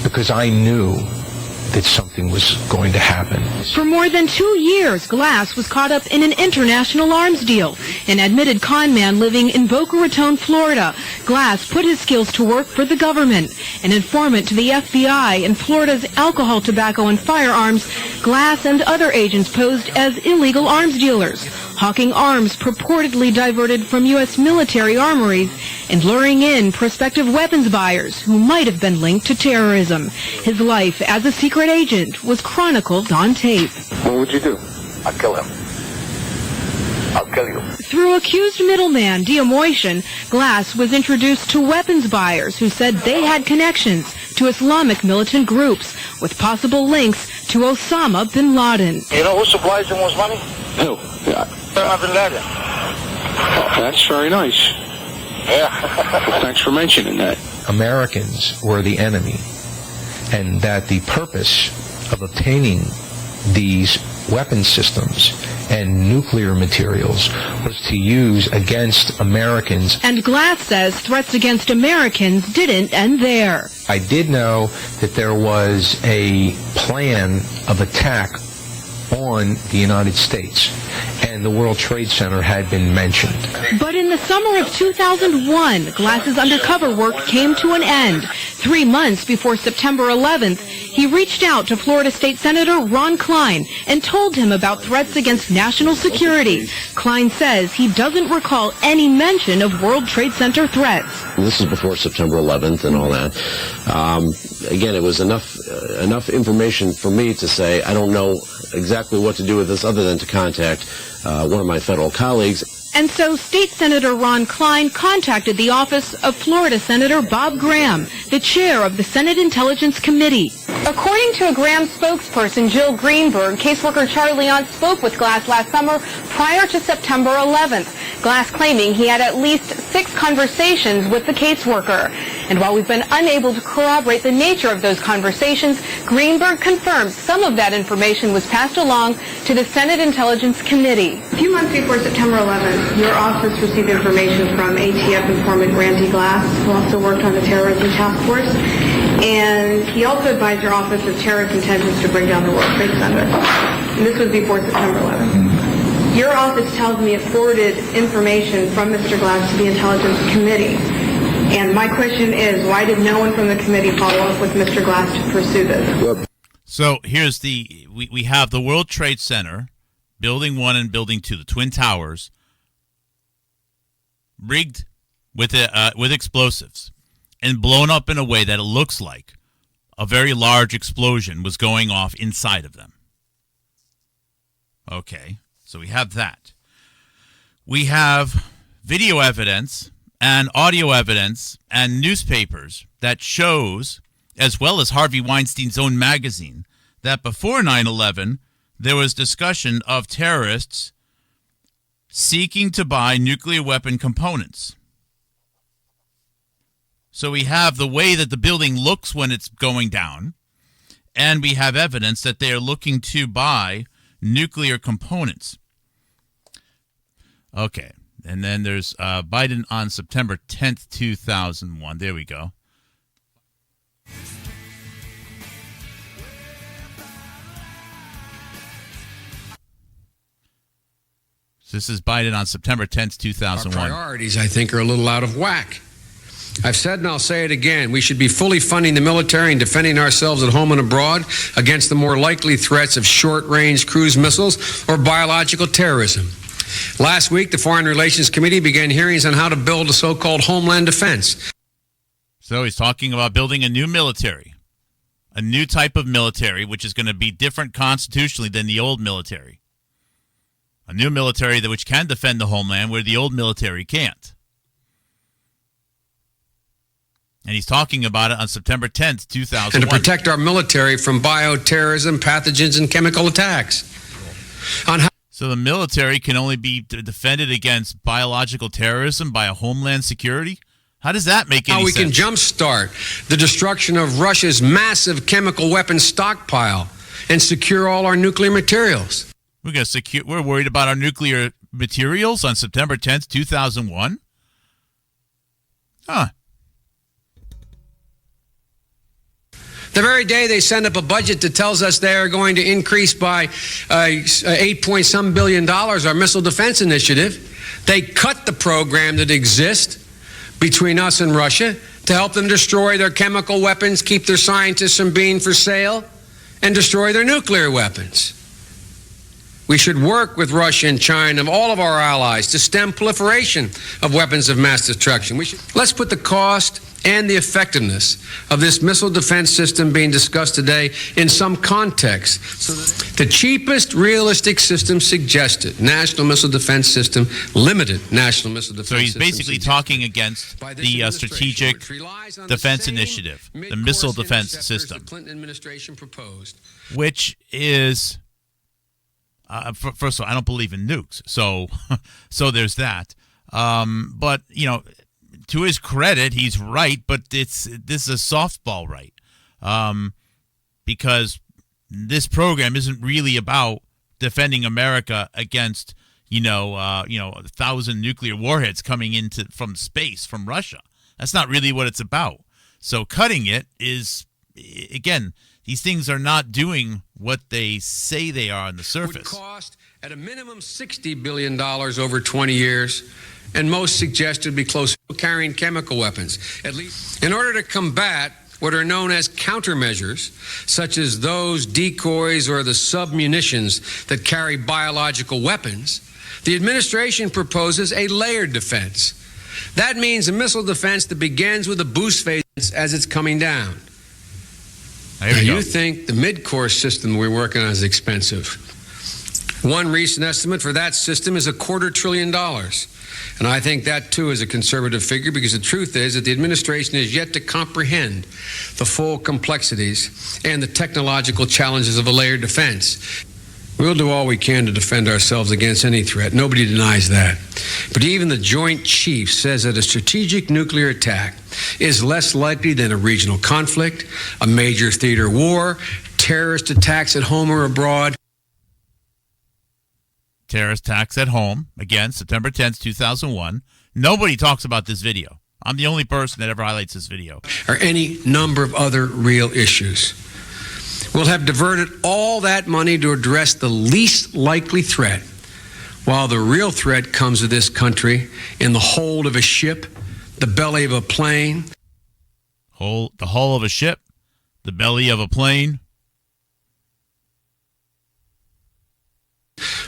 Speaker 4: because I knew that something was going to happen.
Speaker 3: For more than 2 years, Glass was caught up in an international arms deal. An admitted con man living in Boca Raton, Florida, Glass put his skills to work for the government. An informant to the FBI and Florida's alcohol, tobacco, and firearms, Glass and other agents posed as illegal arms dealers, hawking arms purportedly diverted from U.S. military armories and luring in prospective weapons buyers who might have been linked to terrorism. His life as a secret agent was chronicled on tape.
Speaker 5: What would you do? I'd kill him. I'll kill you.
Speaker 3: Through accused middleman Diamoitian, Glass was introduced to weapons buyers who said they had connections to Islamic militant groups with possible links to Osama bin Laden.
Speaker 5: You know who supplies him with money?
Speaker 4: Who?
Speaker 5: Osama bin Laden.
Speaker 4: Oh, that's very nice.
Speaker 5: Yeah.
Speaker 4: Well, thanks for mentioning that. Americans were the enemy, and that the purpose of obtaining these weapon systems and nuclear materials was to use against Americans.
Speaker 3: And Glass says threats against Americans didn't end there.
Speaker 4: I did know that there was a plan of attack on the United States, and the World Trade Center had been mentioned.
Speaker 3: But in the summer of 2001, Glass's undercover work came to an end. 3 months before September 11th, he reached out to Florida State Senator Ron Klein and told him about threats against national security. Klein says he doesn't recall any mention of World Trade Center threats.
Speaker 6: This is before September 11th and all that. Again, it was enough information for me to say I don't know exactly what to do with this other than to contact one of my federal colleagues.
Speaker 3: And so State Senator Ron Klein contacted the office of Florida Senator Bob Graham, the chair of the Senate Intelligence Committee. According to a Graham spokesperson, Jill Greenberg, caseworker Charlie Leon spoke with Glass last summer prior to September 11th. Glass claiming he had at least 6 conversations with the caseworker. And while we've been unable to corroborate the nature of those conversations, Greenberg confirms some of that information was passed along to the Senate Intelligence Committee. A few months before September 11th, your office received information from ATF informant Randy Glass, who also worked on the terrorism task force, and he also advised your office of terrorist intentions to bring down the World Trade Center. And this was before September 11th. Your office tells me it forwarded information from Mr. Glass to the Intelligence Committee. And my question is, why did no one from the committee follow up with Mr. Glass to pursue this?
Speaker 1: So here's we have the World Trade Center, Building 1 and Building 2, the Twin Towers, rigged with explosives and blown up in a way that it looks like a very large explosion was going off inside of them. Okay, so we have that. We have video evidence and audio evidence and newspapers that shows, as well as Harvey Weinstein's own magazine, that before 9/11, there was discussion of terrorists seeking to buy nuclear weapon components. So we have the way that the building looks when it's going down, and we have evidence that they are looking to buy nuclear components. Okay, and then there's Biden on September 10th, 2001. There we go. This is Biden on September 10th, 2001.
Speaker 7: Our priorities, I think, are a little out of whack. I've said and I'll say it again. We should be fully funding the military and defending ourselves at home and abroad against the more likely threats of short-range cruise missiles or biological terrorism. Last week, the Foreign Relations Committee began hearings on how to build a so-called homeland defense.
Speaker 1: So he's talking about building a new military, a new type of military, which is going to be different constitutionally than the old military. A new military that which can defend the homeland where the old military can't. And he's talking about it on September 10th, 2001.
Speaker 7: And to protect our military from bioterrorism, pathogens, and chemical attacks.
Speaker 1: So the military can only be defended against biological terrorism by a homeland security? How does that make any sense?
Speaker 7: How we can jumpstart the destruction of Russia's massive chemical weapons stockpile and secure all our nuclear materials.
Speaker 1: We're worried about our nuclear materials on September 10th, 2001? Huh.
Speaker 7: The very day they send up a budget that tells us they are going to increase by $8 billion our missile defense initiative, they cut the program that exists between us and Russia to help them destroy their chemical weapons, keep their scientists from being for sale, and destroy their nuclear weapons. We should work with Russia and China and all of our allies to stem proliferation of weapons of mass destruction. Let's put the cost and the effectiveness of this missile defense system being discussed today in some context. So the cheapest realistic system suggested, National Missile Defense System, limited National Missile Defense System.
Speaker 1: So he's basically talking against the Strategic Defense Initiative, the Missile Defense System,
Speaker 7: the Clinton administration proposed,
Speaker 1: which is... first of all, I don't believe in nukes, so there's that. But to his credit, he's right. But this is a softball right, because this program isn't really about defending America against 1,000 nuclear warheads coming from space from Russia. That's not really what it's about. So cutting it is, again, these things are not doing what they say they are on the surface.
Speaker 7: Would cost at a minimum $60 billion over 20 years, and most suggest it would be close to carrying chemical weapons. At least in order to combat what are known as countermeasures, such as those decoys or the submunitions that carry biological weapons, the administration proposes a layered defense. That means a missile defense that begins with a boost phase as it's coming down. You think the mid-course system we're working on is expensive. One recent estimate for that system is $250 billion. And I think that, too, is a conservative figure, because the truth is that the administration is yet to comprehend the full complexities and the technological challenges of a layered defense. We'll do all we can to defend ourselves against any threat. Nobody denies that. But even the Joint Chiefs says that a strategic nuclear attack is less likely than a regional conflict, a major theater war, terrorist attacks at home or abroad.
Speaker 1: Terrorist attacks at home, again, September 10th, 2001. Nobody talks about this video. I'm the only person that ever highlights this video.
Speaker 7: Or any number of other real issues. We'll have diverted all that money to address the least likely threat, while the real threat comes to this country in the hold of a ship, the belly of a plane.
Speaker 1: The hull of a ship, the belly of a plane.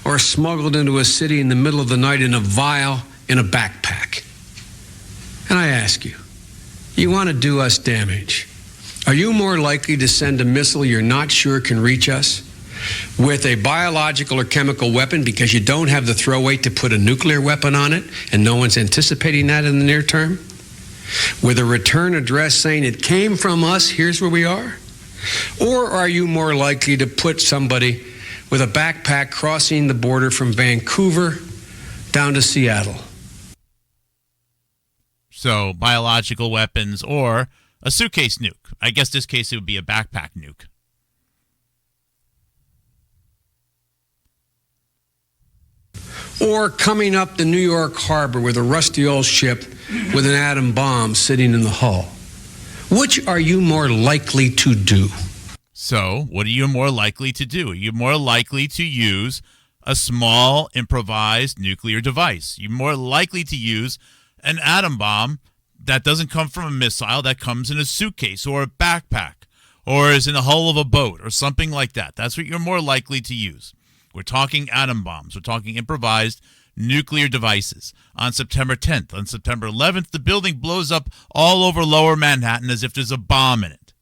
Speaker 7: Or smuggled into a city in the middle of the night in a vial in a backpack. And I ask you, you want to do us damage? Are you more likely to send a missile you're not sure can reach us with a biological or chemical weapon because you don't have the throw weight to put a nuclear weapon on it, and no one's anticipating that in the near term? With a return address saying it came from us, here's where we are? Or are you more likely to put somebody with a backpack crossing the border from Vancouver down to Seattle.
Speaker 1: So biological weapons or a suitcase nuke. I guess this case it would be a backpack nuke.
Speaker 7: Or coming up the New York harbor with a rusty old ship with an atom bomb sitting in the hull. Which are you more likely to do?
Speaker 1: So, what are you more likely to do? Are you more likely to use a small improvised nuclear device? You're more likely to use an atom bomb that doesn't come from a missile, that comes in a suitcase or a backpack or is in the hull of a boat or something like that. That's what you're more likely to use. We're talking atom bombs. We're talking improvised nuclear devices. On September 10th, on September 11th, the building blows up all over lower Manhattan as if there's a bomb in it.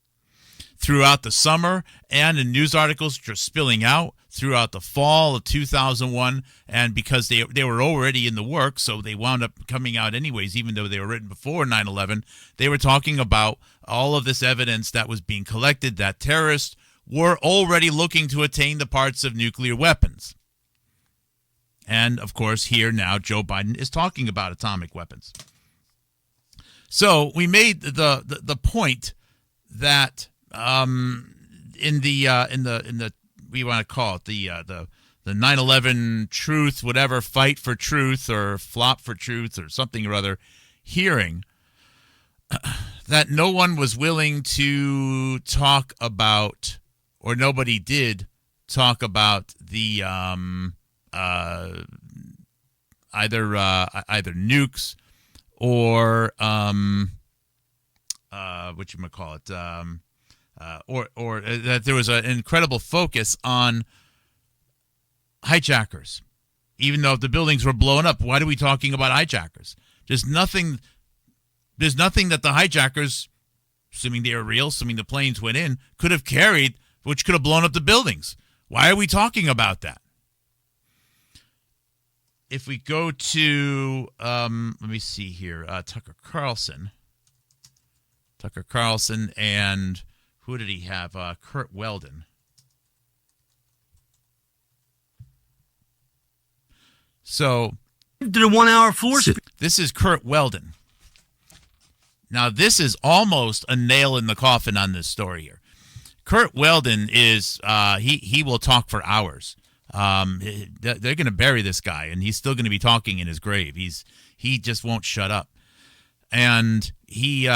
Speaker 1: Throughout the summer and in news articles which are spilling out throughout the fall of 2001, and because they were already in the works, so they wound up coming out anyways, even though they were written before 9/11, they were talking about all of this evidence that was being collected that terrorists were already looking to attain the parts of nuclear weapons. And, of course, here now Joe Biden is talking about atomic weapons. So we made the point that in the we want to call it the 9/11 truth, whatever, fight for truth or flop for truth or something or other hearing, that no one was willing to talk about, or nobody did talk about the either nukes or whatchamacallit, or that there was an incredible focus on hijackers. Even though the buildings were blown up, why are we talking about hijackers? There's nothing that the hijackers, assuming they are real, assuming the planes went in, could have carried, which could have blown up the buildings. Why are we talking about that? If we go to, let me see here, Tucker Carlson, and who did he have? Curt Weldon. So,
Speaker 8: did a 1 hour floor.
Speaker 1: This is Curt Weldon. Now, this is almost a nail in the coffin on this story here. Curt Weldon is, he will talk for hours. They're going to bury this guy, and he's still going to be talking in his grave. He just won't shut up. And he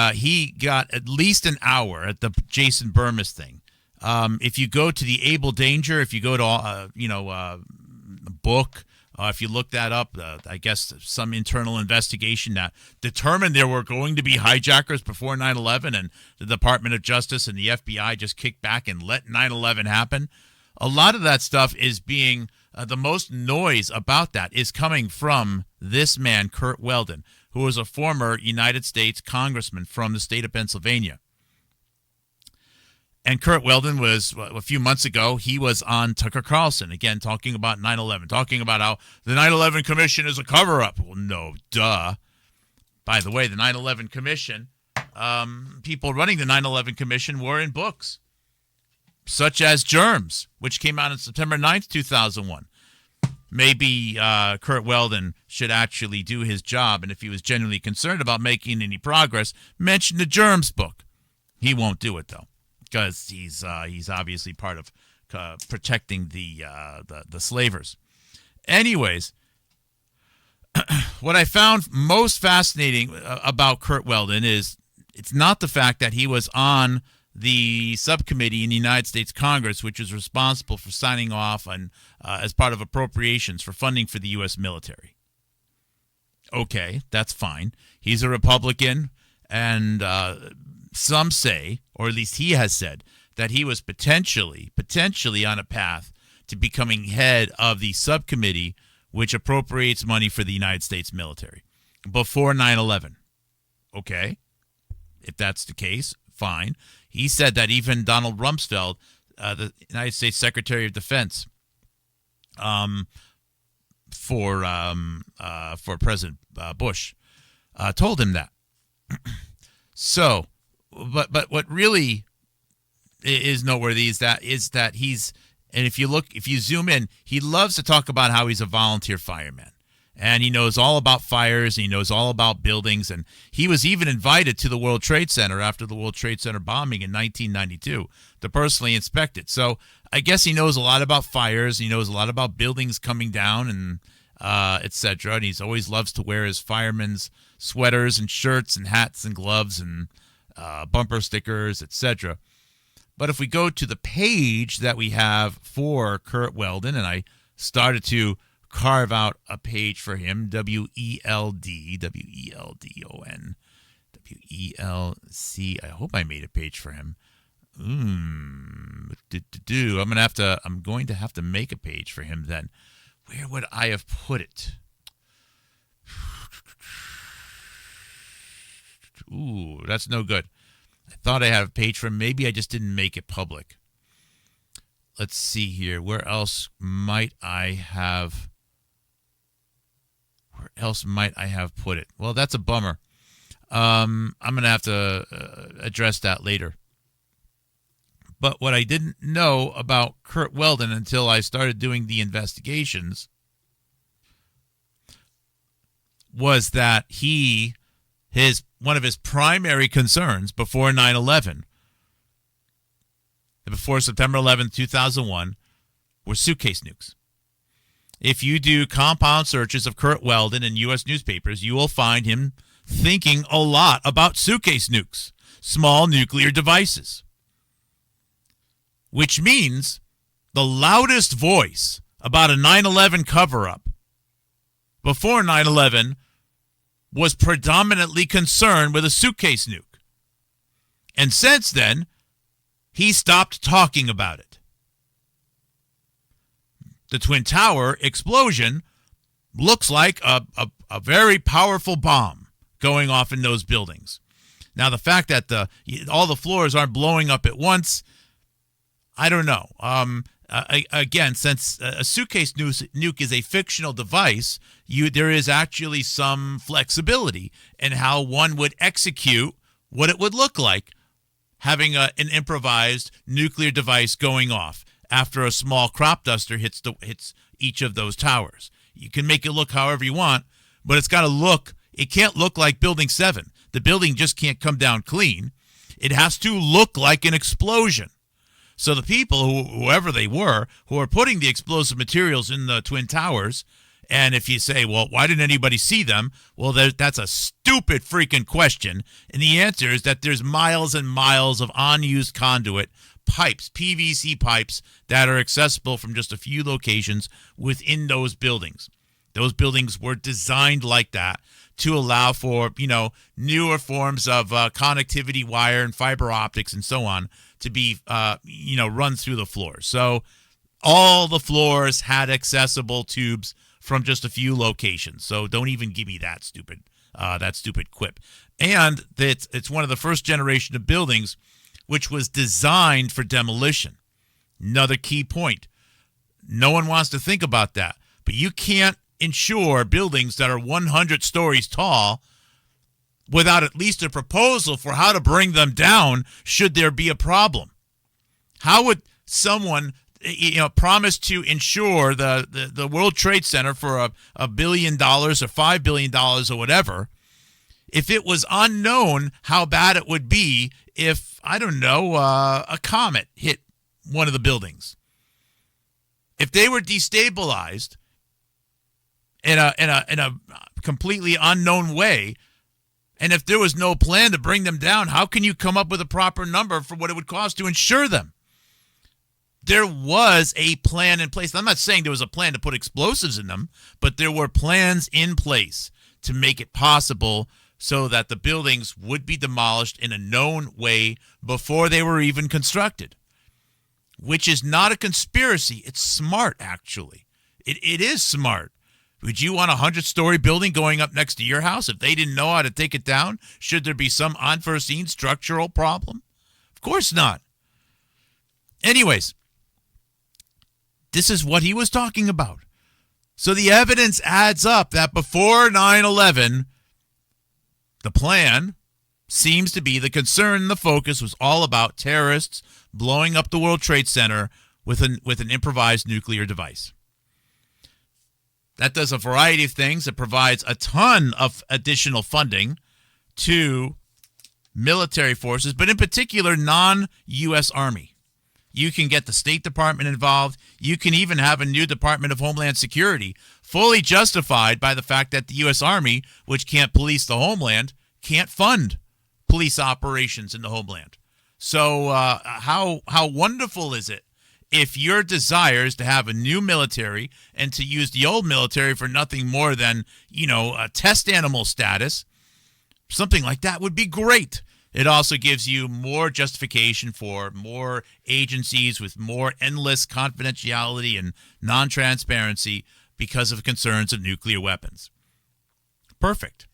Speaker 1: got at least an hour at the Jason Burmis thing. If you go to the Able Danger, if you go to the book, if you look that up, I guess some internal investigation that determined there were going to be hijackers before 9/11, and the Department of Justice and the FBI just kicked back and let 9/11 happen. A lot of that stuff is being, the most noise about that is coming from this man, Curt Weldon, who was a former United States congressman from the state of Pennsylvania. And Curt Weldon was, a few months ago, he was on Tucker Carlson, again, talking about 9/11, talking about how the 9/11 Commission is a cover-up. Well, no, duh. By the way, the 9/11 Commission, people running the 9/11 Commission were in books, such as Germs, which came out on September 9th, 2001. Maybe Curt Weldon should actually do his job, and if he was genuinely concerned about making any progress, mention the Germs book. He won't do it, though, because he's obviously part of protecting the slavers. Anyways, what I found most fascinating about Curt Weldon is it's not the fact that he was on the subcommittee in the United States Congress, which is responsible for signing off on, as part of appropriations for funding for the U.S. military. Okay, that's fine. He's a Republican, and some say, or at least he has said, that he was potentially on a path to becoming head of the subcommittee which appropriates money for the United States military before 9/11. Okay, if that's the case, fine. He said that even Donald Rumsfeld, the United States Secretary of Defense, for President Bush, told him that. So, but what really is noteworthy is that he's, and if you zoom in, he loves to talk about how he's a volunteer fireman. And he knows all about fires. And he knows all about buildings. And he was even invited to the World Trade Center after the World Trade Center bombing in 1992 to personally inspect it. So I guess he knows a lot about fires. He knows a lot about buildings coming down and etc. And he's always loves to wear his fireman's sweaters and shirts and hats and gloves and bumper stickers, etc. But if we go to the page that we have for Curt Weldon, and I started to carve out a page for him, W-E-L-D, W-E-L-D-O-N, W-E-L-C. I hope I made a page for him. I'm going to have to make a page for him then. Where would I have put it? Ooh, that's no good. I thought I had a page for him. Maybe I just didn't make it public. Let's see here. Where else might I have put it? Well, that's a bummer. I'm going to have to address that later. But what I didn't know about Curt Weldon until I started doing the investigations was that one of his primary concerns before 9/11, before September 11th, 2001, were suitcase nukes. If you do compound searches of Curt Weldon in U.S. newspapers, you will find him thinking a lot about suitcase nukes, small nuclear devices. Which means the loudest voice about a 9/11 cover-up before 9/11 was predominantly concerned with a suitcase nuke. And since then, he stopped talking about it. The Twin Tower explosion looks like a very powerful bomb going off in those buildings. Now, the fact that all the floors aren't blowing up at once, I don't know. Again, since a suitcase nuke is a fictional device, there is actually some flexibility in how one would execute what it would look like having an improvised nuclear device going off after a small crop duster hits each of those towers. You can make it look however you want, but it's got to look. It can't look like Building 7. The building just can't come down clean. It has to look like an explosion. So the people, whoever they were, who are putting the explosive materials in the Twin Towers, and if you say, well, why didn't anybody see them? Well, that's a stupid freaking question. And the answer is that there's miles and miles of unused conduit pipes, PVC pipes, that are accessible from just a few locations within those buildings. Those buildings were designed like that to allow for, newer forms of connectivity wire and fiber optics and so on to be, run through the floors. So all the floors had accessible tubes from just a few locations. So don't even give me that stupid quip. And it's one of the first generation of buildings which was designed for demolition. Another key point. No one wants to think about that, but you can't insure buildings that are 100 stories tall without at least a proposal for how to bring them down should there be a problem. How would someone promise to insure the World Trade Center for $1 billion or $5 billion or whatever if it was unknown how bad it would be if, a comet hit one of the buildings? If they were destabilized in a completely unknown way, and if there was no plan to bring them down, how can you come up with a proper number for what it would cost to insure them? There was a plan in place. I'm not saying there was a plan to put explosives in them, but there were plans in place to make it possible so that the buildings would be demolished in a known way before they were even constructed, which is not a conspiracy. It's smart, actually. It is smart. Would you want a 100-story building going up next to your house if they didn't know how to take it down? Should there be some unforeseen structural problem? Of course not. Anyways, this is what he was talking about. So the evidence adds up that before 9/11, the plan seems to be, the concern, the focus was all about terrorists blowing up the World Trade Center with an improvised nuclear device. That does a variety of things. It provides a ton of additional funding to military forces, but in particular, non-U.S. Army. You can get the State Department involved. You can even have a new Department of Homeland Security, fully justified by the fact that the U.S. Army, which can't police the homeland, can't fund police operations in the homeland. So how wonderful is it if your desire is to have a new military and to use the old military for nothing more than, a test animal status? Something like that would be great. It also gives you more justification for more agencies with more endless confidentiality and non-transparency because of concerns of nuclear weapons. Perfect.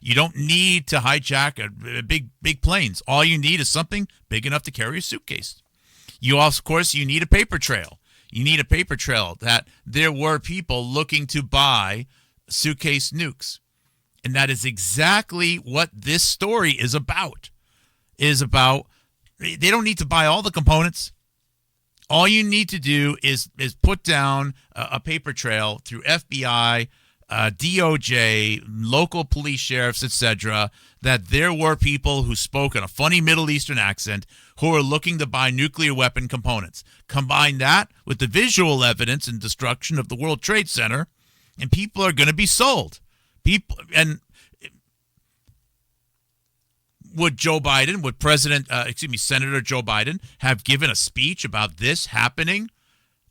Speaker 1: You don't need to hijack a big planes. All you need is something big enough to carry a suitcase. You also, of course, you need a paper trail. You need a paper trail that there were people looking to buy suitcase nukes. And that is exactly what this story is about. They don't need to buy all the components. All you need to do is put down a paper trail through FBI, DOJ, local police sheriffs, etc., that there were people who spoke in a funny Middle Eastern accent who were looking to buy nuclear weapon components. Combine that with the visual evidence and destruction of the World Trade Center, and people are going to be sold. Would Senator Joe Biden have given a speech about this happening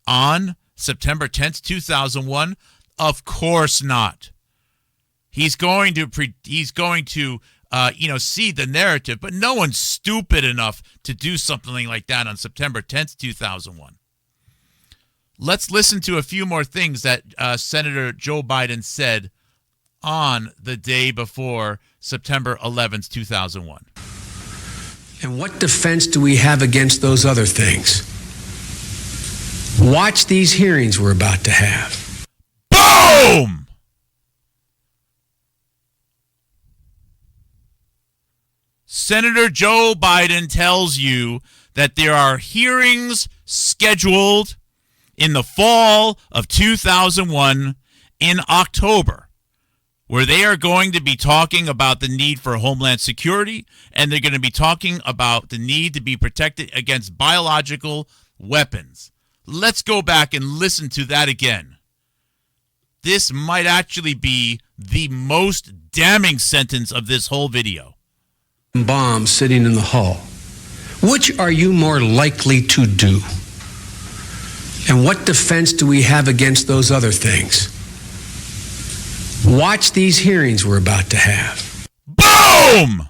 Speaker 1: on September 10th, 2001? Of course not. He's going to see the narrative, but no one's stupid enough to do something like that on September 10th, 2001. Let's listen to a few more things that Senator Joe Biden said on the day before September 11th, 2001.
Speaker 7: And what defense do we have against those other things? Watch these hearings we're about to have.
Speaker 1: Boom! Senator Joe Biden tells you that there are hearings scheduled in the fall of 2001 in October, where they are going to be talking about the need for homeland security, and they're going to be talking about the need to be protected against biological weapons. Let's go back and listen to that again. This might actually be the most damning sentence of this whole video.
Speaker 7: Bombs sitting in the hull. Which are you more likely to do? And what defense do we have against those other things? Watch these hearings we're about to have.
Speaker 1: Boom!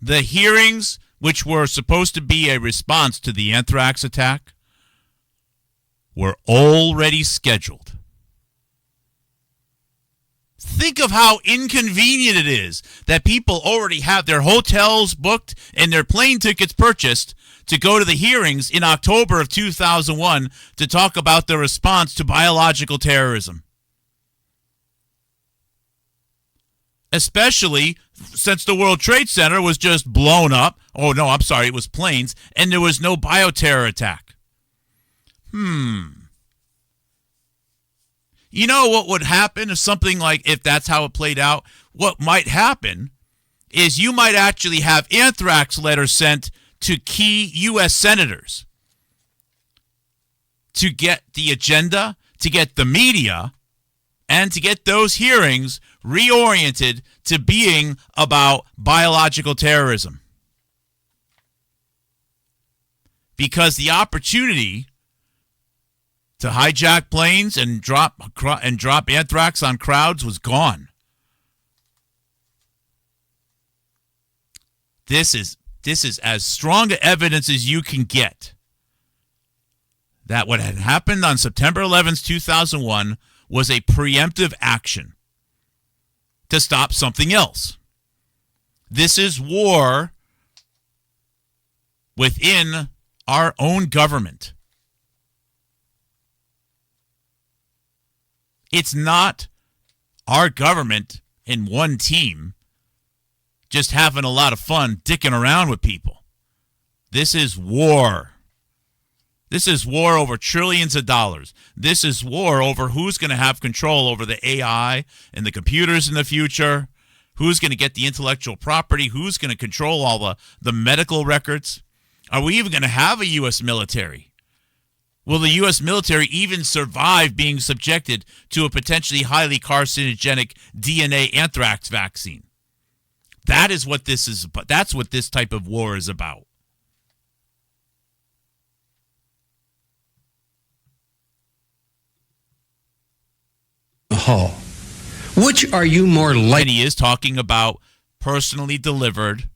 Speaker 1: The hearings, which were supposed to be a response to the anthrax attack, were already scheduled. Think of how inconvenient it is that people already have their hotels booked and their plane tickets purchased to go to the hearings in October of 2001 to talk about the response to biological terrorism. Especially since the World Trade Center was just blown up. Oh, no, I'm sorry, it was planes, and there was no bioterror attack. You know what would happen if that's how it played out? What might happen is you might actually have anthrax letters sent to key U.S. senators to get the agenda, to get the media, and to get those hearings reoriented to being about biological terrorism. Because the opportunity to hijack planes and drop anthrax on crowds was gone. This is as strong evidence as you can get that what had happened on September 11th, 2001 was a preemptive action to stop something else. This is war within our own government. It's not our government in one team just having a lot of fun dicking around with people. This is war. This is war over trillions of dollars. This is war over who's going to have control over the AI and the computers in the future, who's going to get the intellectual property, who's going to control all the medical records. Are we even going to have a U.S. military? Will the U.S. military even survive being subjected to a potentially highly carcinogenic DNA anthrax vaccine? That is what this is about. That's what this type of war is about.
Speaker 7: Hull. Which are you more
Speaker 1: And
Speaker 7: likely
Speaker 1: he is talking about personally delivered,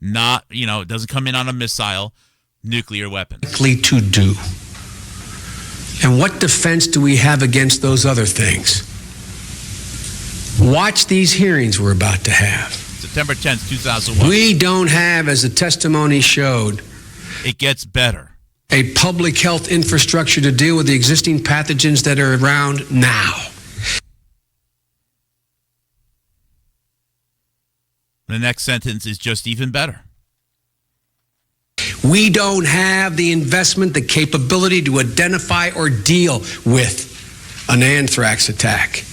Speaker 1: not, it doesn't come in on a missile, nuclear weapons.
Speaker 7: to do? And what defense do we have against those other things? Watch these hearings we're about to have.
Speaker 1: September 10th, 2001.
Speaker 7: We don't have, as the testimony showed,
Speaker 1: It gets better.
Speaker 7: a public health infrastructure to deal with the existing pathogens that are around now.
Speaker 1: The next sentence is just even better.
Speaker 7: We don't have the investment, the capability to identify or deal with an anthrax attack.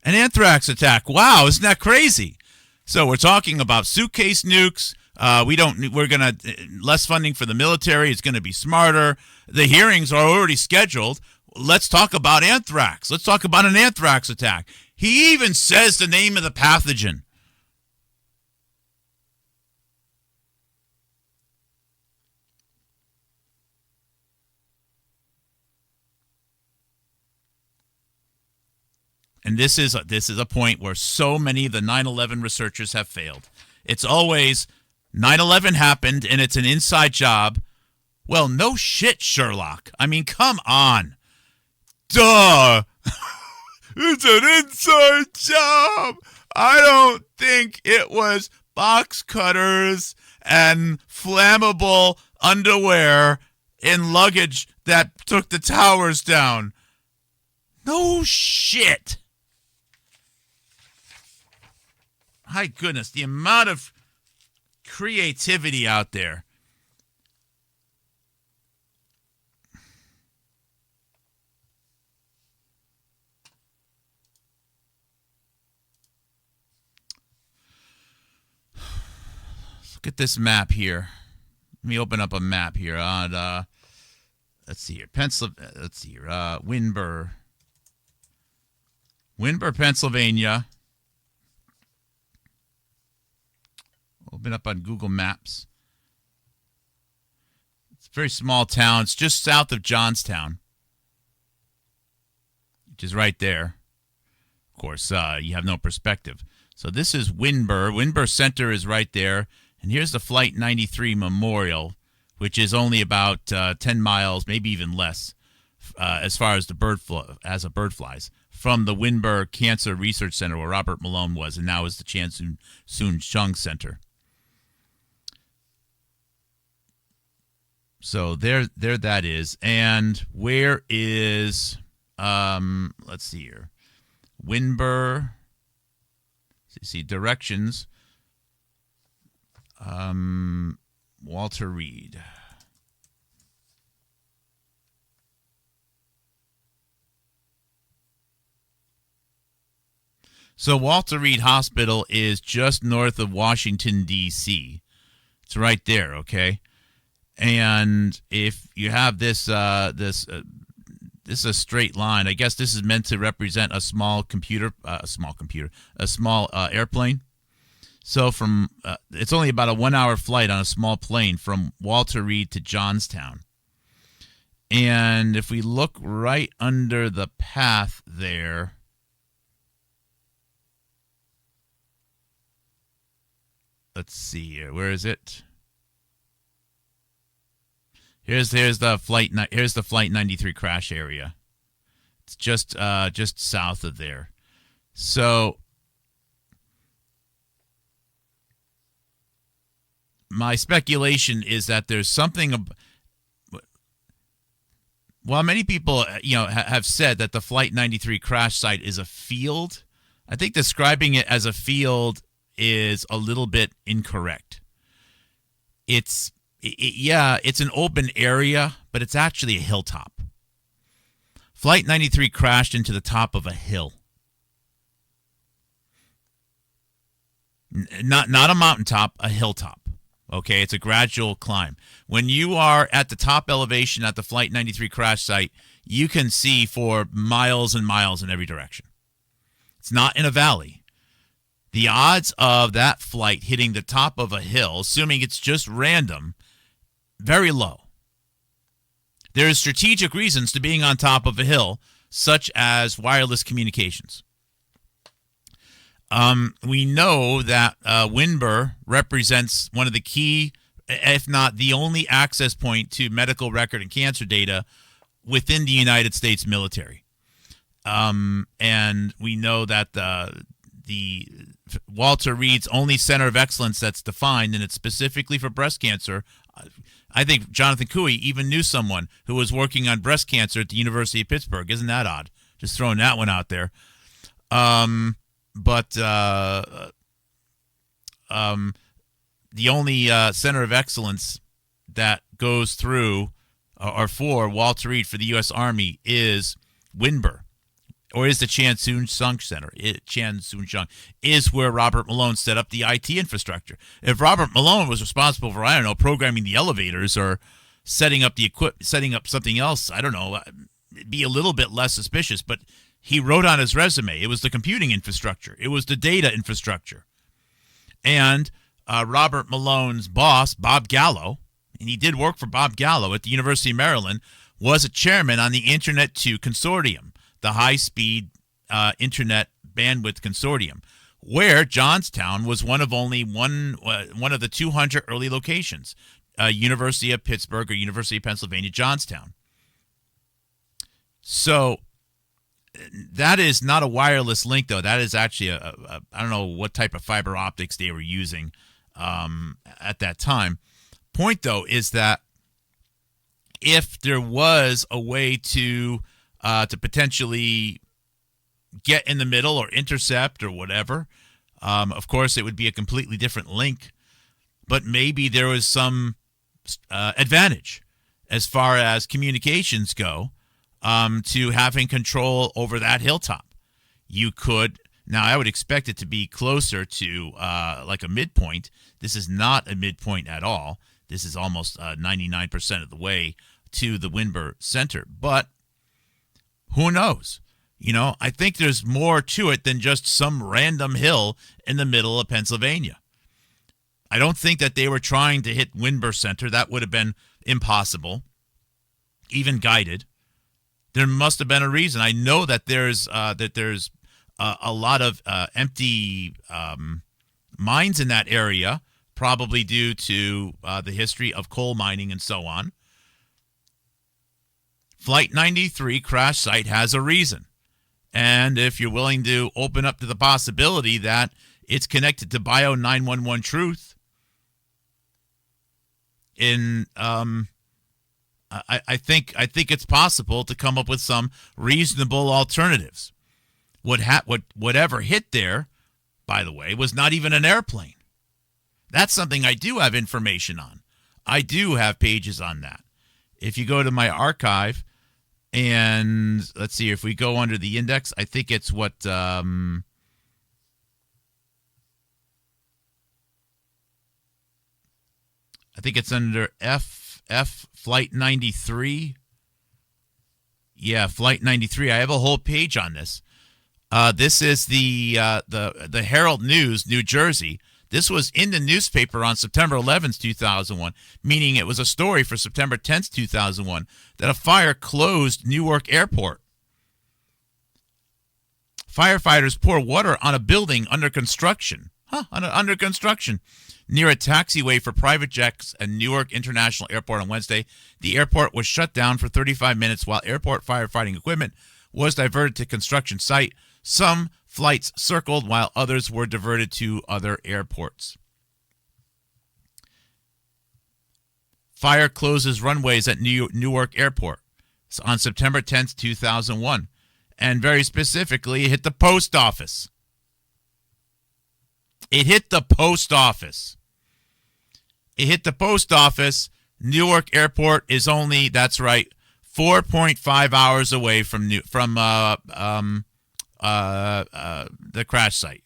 Speaker 1: An anthrax attack. Wow, isn't that crazy? So we're talking about suitcase nukes. We're going to, less funding for the military. It's going to be smarter. The hearings are already scheduled. Let's talk about anthrax. Let's talk about an anthrax attack. He even says the name of the pathogen. And this is a point where so many of the 9/11 researchers have failed. It's always 9/11 happened and it's an inside job. Well, no shit, Sherlock. I mean, come on. Duh. It's an inside job. I don't think it was box cutters and flammable underwear in luggage that took the towers down. No shit. My goodness, the amount of creativity out there. Look at this map here. Let me open up a map here on let's see here. Windber, Pennsylvania. Open up on Google Maps. It's a very small town. It's just south of Johnstown, which is right there. Of course, you have no perspective. So this is Windber. Windber Center is right there. And here's the Flight 93 Memorial, which is only about 10 miles, maybe even less, as far as a bird flies, from the Windber Cancer Research Center where Robert Malone was, and now is the Chan Soon Chung Center. So there that is. And where is, let's see here, Windber, see directions, Walter Reed. So Walter Reed Hospital is just north of Washington, D.C. It's right there, okay? And if you have this is a straight line. I guess this is meant to represent a small airplane. So from it's only about a 1 hour flight on a small plane from Walter Reed to Johnstown. And if we look right under the path there, let's see here. Where is it? Here's the flight 93 crash area. It's just south of there. So my speculation is that there's something. While many people have said that the Flight 93 crash site is a field, I think describing it as a field is a little bit incorrect. It's Yeah, it's an open area, but it's actually a hilltop. Flight 93 crashed into the top of a hill. Not a mountaintop, a hilltop. Okay, it's a gradual climb. When you are at the top elevation at the Flight 93 crash site, you can see for miles and miles in every direction. It's not in a valley. The odds of that flight hitting the top of a hill, assuming it's just random, very low. There are strategic reasons to being on top of a hill, such as wireless communications. We know that Winburn represents one of the key, if not the only access point to medical record and cancer data within the United States military. And we know that the Walter Reed's only center of excellence that's defined, and it's specifically for breast cancer. I think Jonathan Cooey even knew someone who was working on breast cancer at the University of Pittsburgh. Isn't that odd? Just throwing that one out there. But the only center of excellence that goes through or for Walter Reed for the U.S. Army is Winburn, or is the Chan Soon Sung Center. Chan Soon Sung is where Robert Malone set up the IT infrastructure. If Robert Malone was responsible for, I don't know, programming the elevators or setting up something else, I don't know, it'd be a little bit less suspicious, but he wrote on his resume, it was the computing infrastructure. It was the data infrastructure. And Robert Malone's boss, Bob Gallo, and he did work for Bob Gallo at the University of Maryland, was a chairman on the Internet 2 Consortium, the high-speed Internet Bandwidth Consortium, where Johnstown was one of the 200 early locations, University of Pittsburgh or University of Pennsylvania, Johnstown. So that is not a wireless link, though. That is actually I don't know what type of fiber optics they were using at that time. Point, though, is that if there was a way to potentially get in the middle or intercept or whatever, of course, it would be a completely different link. But maybe there was some advantage as far as communications go, to having control over that hilltop. You could, now I would expect it to be closer to like a midpoint. This is not a midpoint at all. This is almost 99% of the way to the Winburn Center. But who knows? I think there's more to it than just some random hill in the middle of Pennsylvania. I don't think that they were trying to hit Winburn Center. That would have been impossible, even guided. There must have been a reason. I know that there's a lot of empty mines in that area, probably due to the history of coal mining and so on. Flight 93 crash site has a reason. And if you're willing to open up to the possibility that it's connected to Bio 911 Truth, I think it's possible to come up with some reasonable alternatives. Whatever hit there, by the way, was not even an airplane. That's something I do have information on. I do have pages on that. If you go to my archive, and let's see, if we go under the index, I think it's what I think it's under F Flight 93. Yeah, Flight 93. I have a whole page on this. This is the Herald News, New Jersey. This was in the newspaper on September 11th, 2001, meaning it was a story for September 10th, 2001, that a fire closed Newark Airport. Firefighters pour water on a building under construction. Under construction. Near a taxiway for private jets at Newark International Airport on Wednesday. The airport was shut down for 35 minutes while airport firefighting equipment was diverted to construction site. Some flights circled while others were diverted to other airports. Fire closes runways at Newark Airport on September 10th, 2001. And very specifically, it hit the post office. It hit the post office. It hit the post office Newark Airport is only, that's right, 4.5 hours away from the crash site.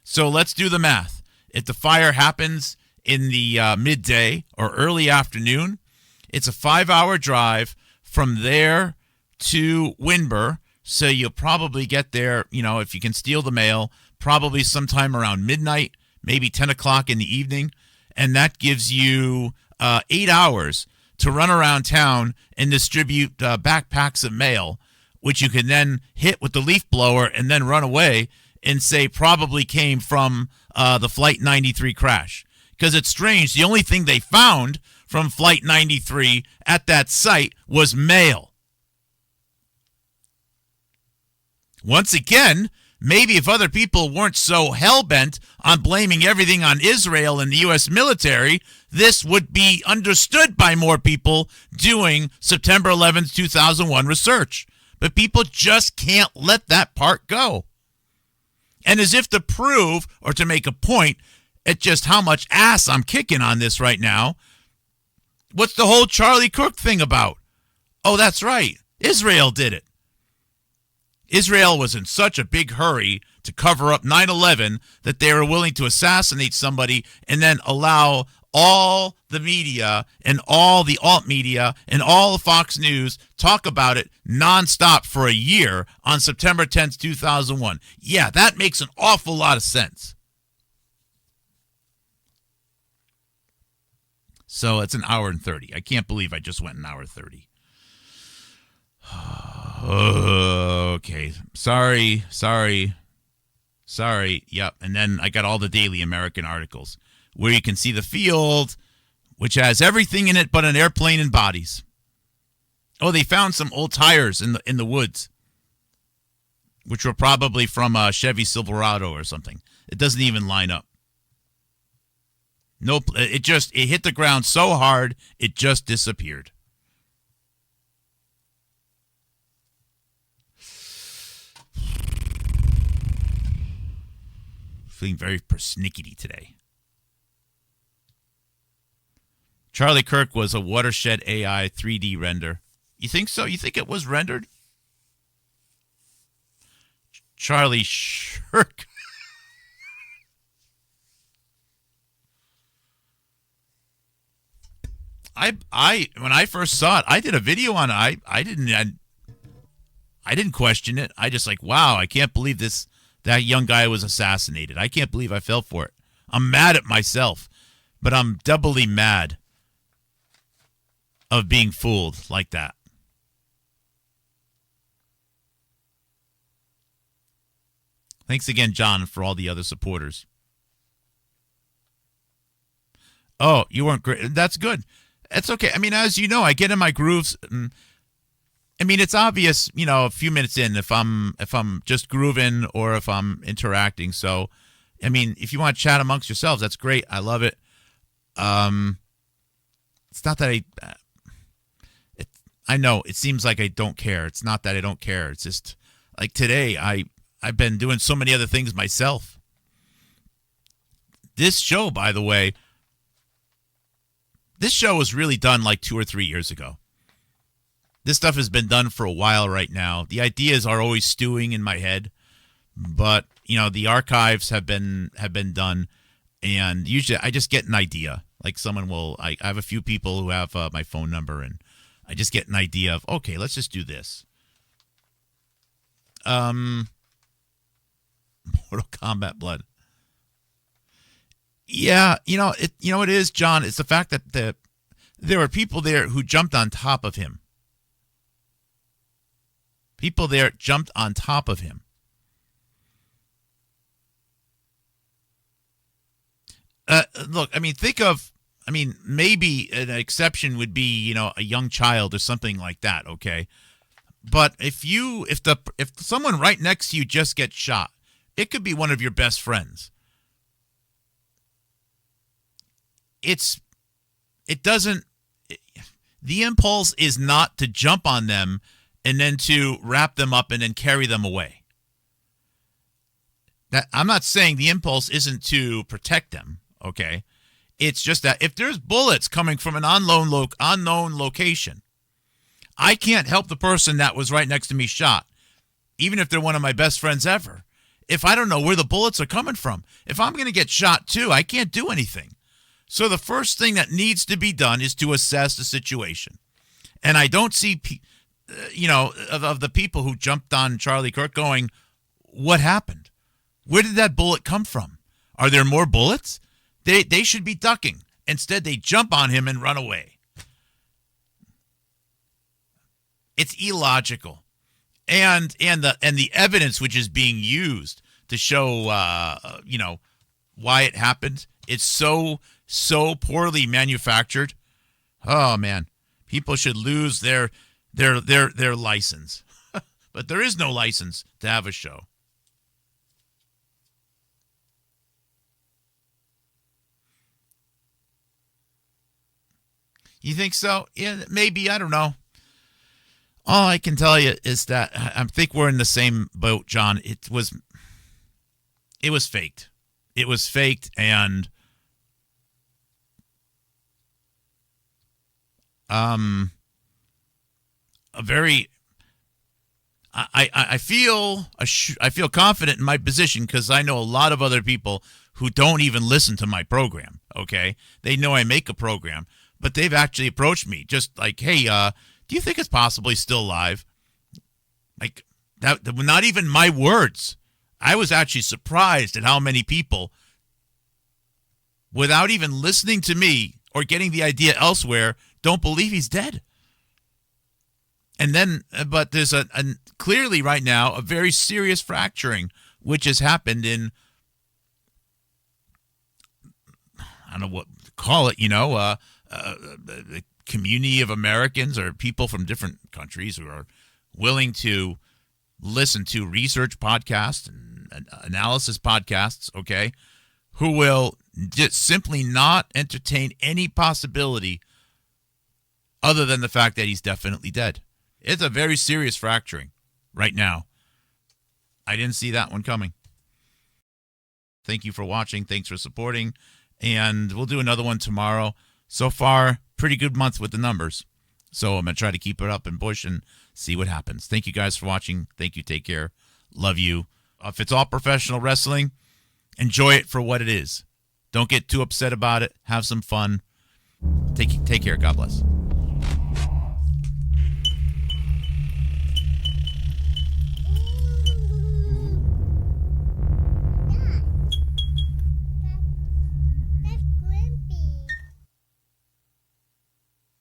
Speaker 1: So let's do the math. If the fire happens in the midday or early afternoon, it's a 5-hour drive from there to Windber. So you'll probably get there, if you can steal the mail, probably sometime around midnight, maybe 10 o'clock in the evening. And that gives you 8 hours to run around town and distribute backpacks of mail, which you can then hit with the leaf blower and then run away and say probably came from the Flight 93 crash. Because it's strange, the only thing they found from Flight 93 at that site was mail. Once again, maybe if other people weren't so hell-bent on blaming everything on Israel and the U.S. military, this would be understood by more people doing September 11th, 2001 research. But people just can't let that part go. And as if to prove or to make a point at just how much ass I'm kicking on this right now, what's the whole Charlie Kirk thing about? Oh, that's right. Israel did it. Israel was in such a big hurry to cover up 9/11 that they were willing to assassinate somebody and then allow all the media and all the alt media and all of Fox News talk about it nonstop for a year on September 10th, 2001. Yeah, that makes an awful lot of sense. So it's an hour and 30. I can't believe I just went an hour 30. Okay. Sorry. Yep. And then I got all the Daily American articles where you can see the field, which has everything in it but an airplane and bodies. Oh, they found some old tires in the woods, which were probably from a Chevy Silverado or something. It doesn't even line up. Nope. It hit the ground so hard, it just disappeared. Feeling very persnickety today. Charlie Kirk was a watershed AI 3D render. You think so? You think it was rendered? Charlie Shirk. I when I first saw it, I did a video on it. I didn't question it. I just wow, I can't believe that young guy was assassinated. I can't believe I fell for it. I'm mad at myself, but I'm doubly mad of being fooled like that. Thanks again, John, for all the other supporters. Oh, you weren't great. That's good. It's okay. I mean, as you know, I get in my grooves. I mean, it's obvious, a few minutes in if I'm just grooving or if I'm interacting. So, I mean, if you want to chat amongst yourselves, that's great. I love it. It's not that I know it seems like I don't care. It's not that I don't care. It's just like today, I've been doing so many other things myself. This show, by the way, this show was really done 2 or 3 years ago. This stuff has been done for a while right now. The ideas are always stewing in my head, but the archives have been done, and usually I just get an idea. Someone will. I have a few people who have my phone number, and I just get an idea of okay, let's just do this. Mortal Kombat blood. Yeah, it is, John. It's the fact that there were people there who jumped on top of him. People there jumped on top of him. Look, maybe an exception would be, a young child or something like that, okay? But if someone right next to you just gets shot, it could be one of your best friends. The impulse is not to jump on them and then to wrap them up and then carry them away. I'm not saying the impulse isn't to protect them, okay? It's just that if there's bullets coming from an unknown location, I can't help the person that was right next to me shot, even if they're one of my best friends ever. If I don't know where the bullets are coming from, if I'm going to get shot too, I can't do anything. So the first thing that needs to be done is to assess the situation. And I don't see, of the people who jumped on Charlie Kirk going, what happened? Where did that bullet come from? Are there more bullets? They should be ducking. Instead, they jump on him and run away. It's illogical. And the evidence which is being used to show, why it happened, it's so poorly manufactured. Oh, man. People should lose their license. But there is no license to have a show. You think so? Yeah, maybe. I don't know. All I can tell you is that I think we're in the same boat, John. It was faked. It was faked, and I feel confident in my position because I know a lot of other people who don't even listen to my program. Okay, they know I make a program, but they've actually approached me just like, hey, do you think it's possible he's still alive? Like that, not even my words. I was actually surprised at how many people, without even listening to me or getting the idea elsewhere, don't believe he's dead. And then, but there's a clearly right now a very serious fracturing which has happened in, I don't know what to call it, the community of Americans or people from different countries who are willing to listen to research podcasts and analysis podcasts, okay, who will just simply not entertain any possibility other than the fact that he's definitely dead. It's a very serious fracturing right now. I didn't see that one coming. Thank you for watching. Thanks for supporting. And we'll do another one tomorrow. So far, pretty good month with the numbers. So I'm going to try to keep it up and push and see what happens. Thank you guys for watching. Thank you. Take care. Love you. If it's all professional wrestling, enjoy it for what it is. Don't get too upset about it. Have some fun. Take care. God bless.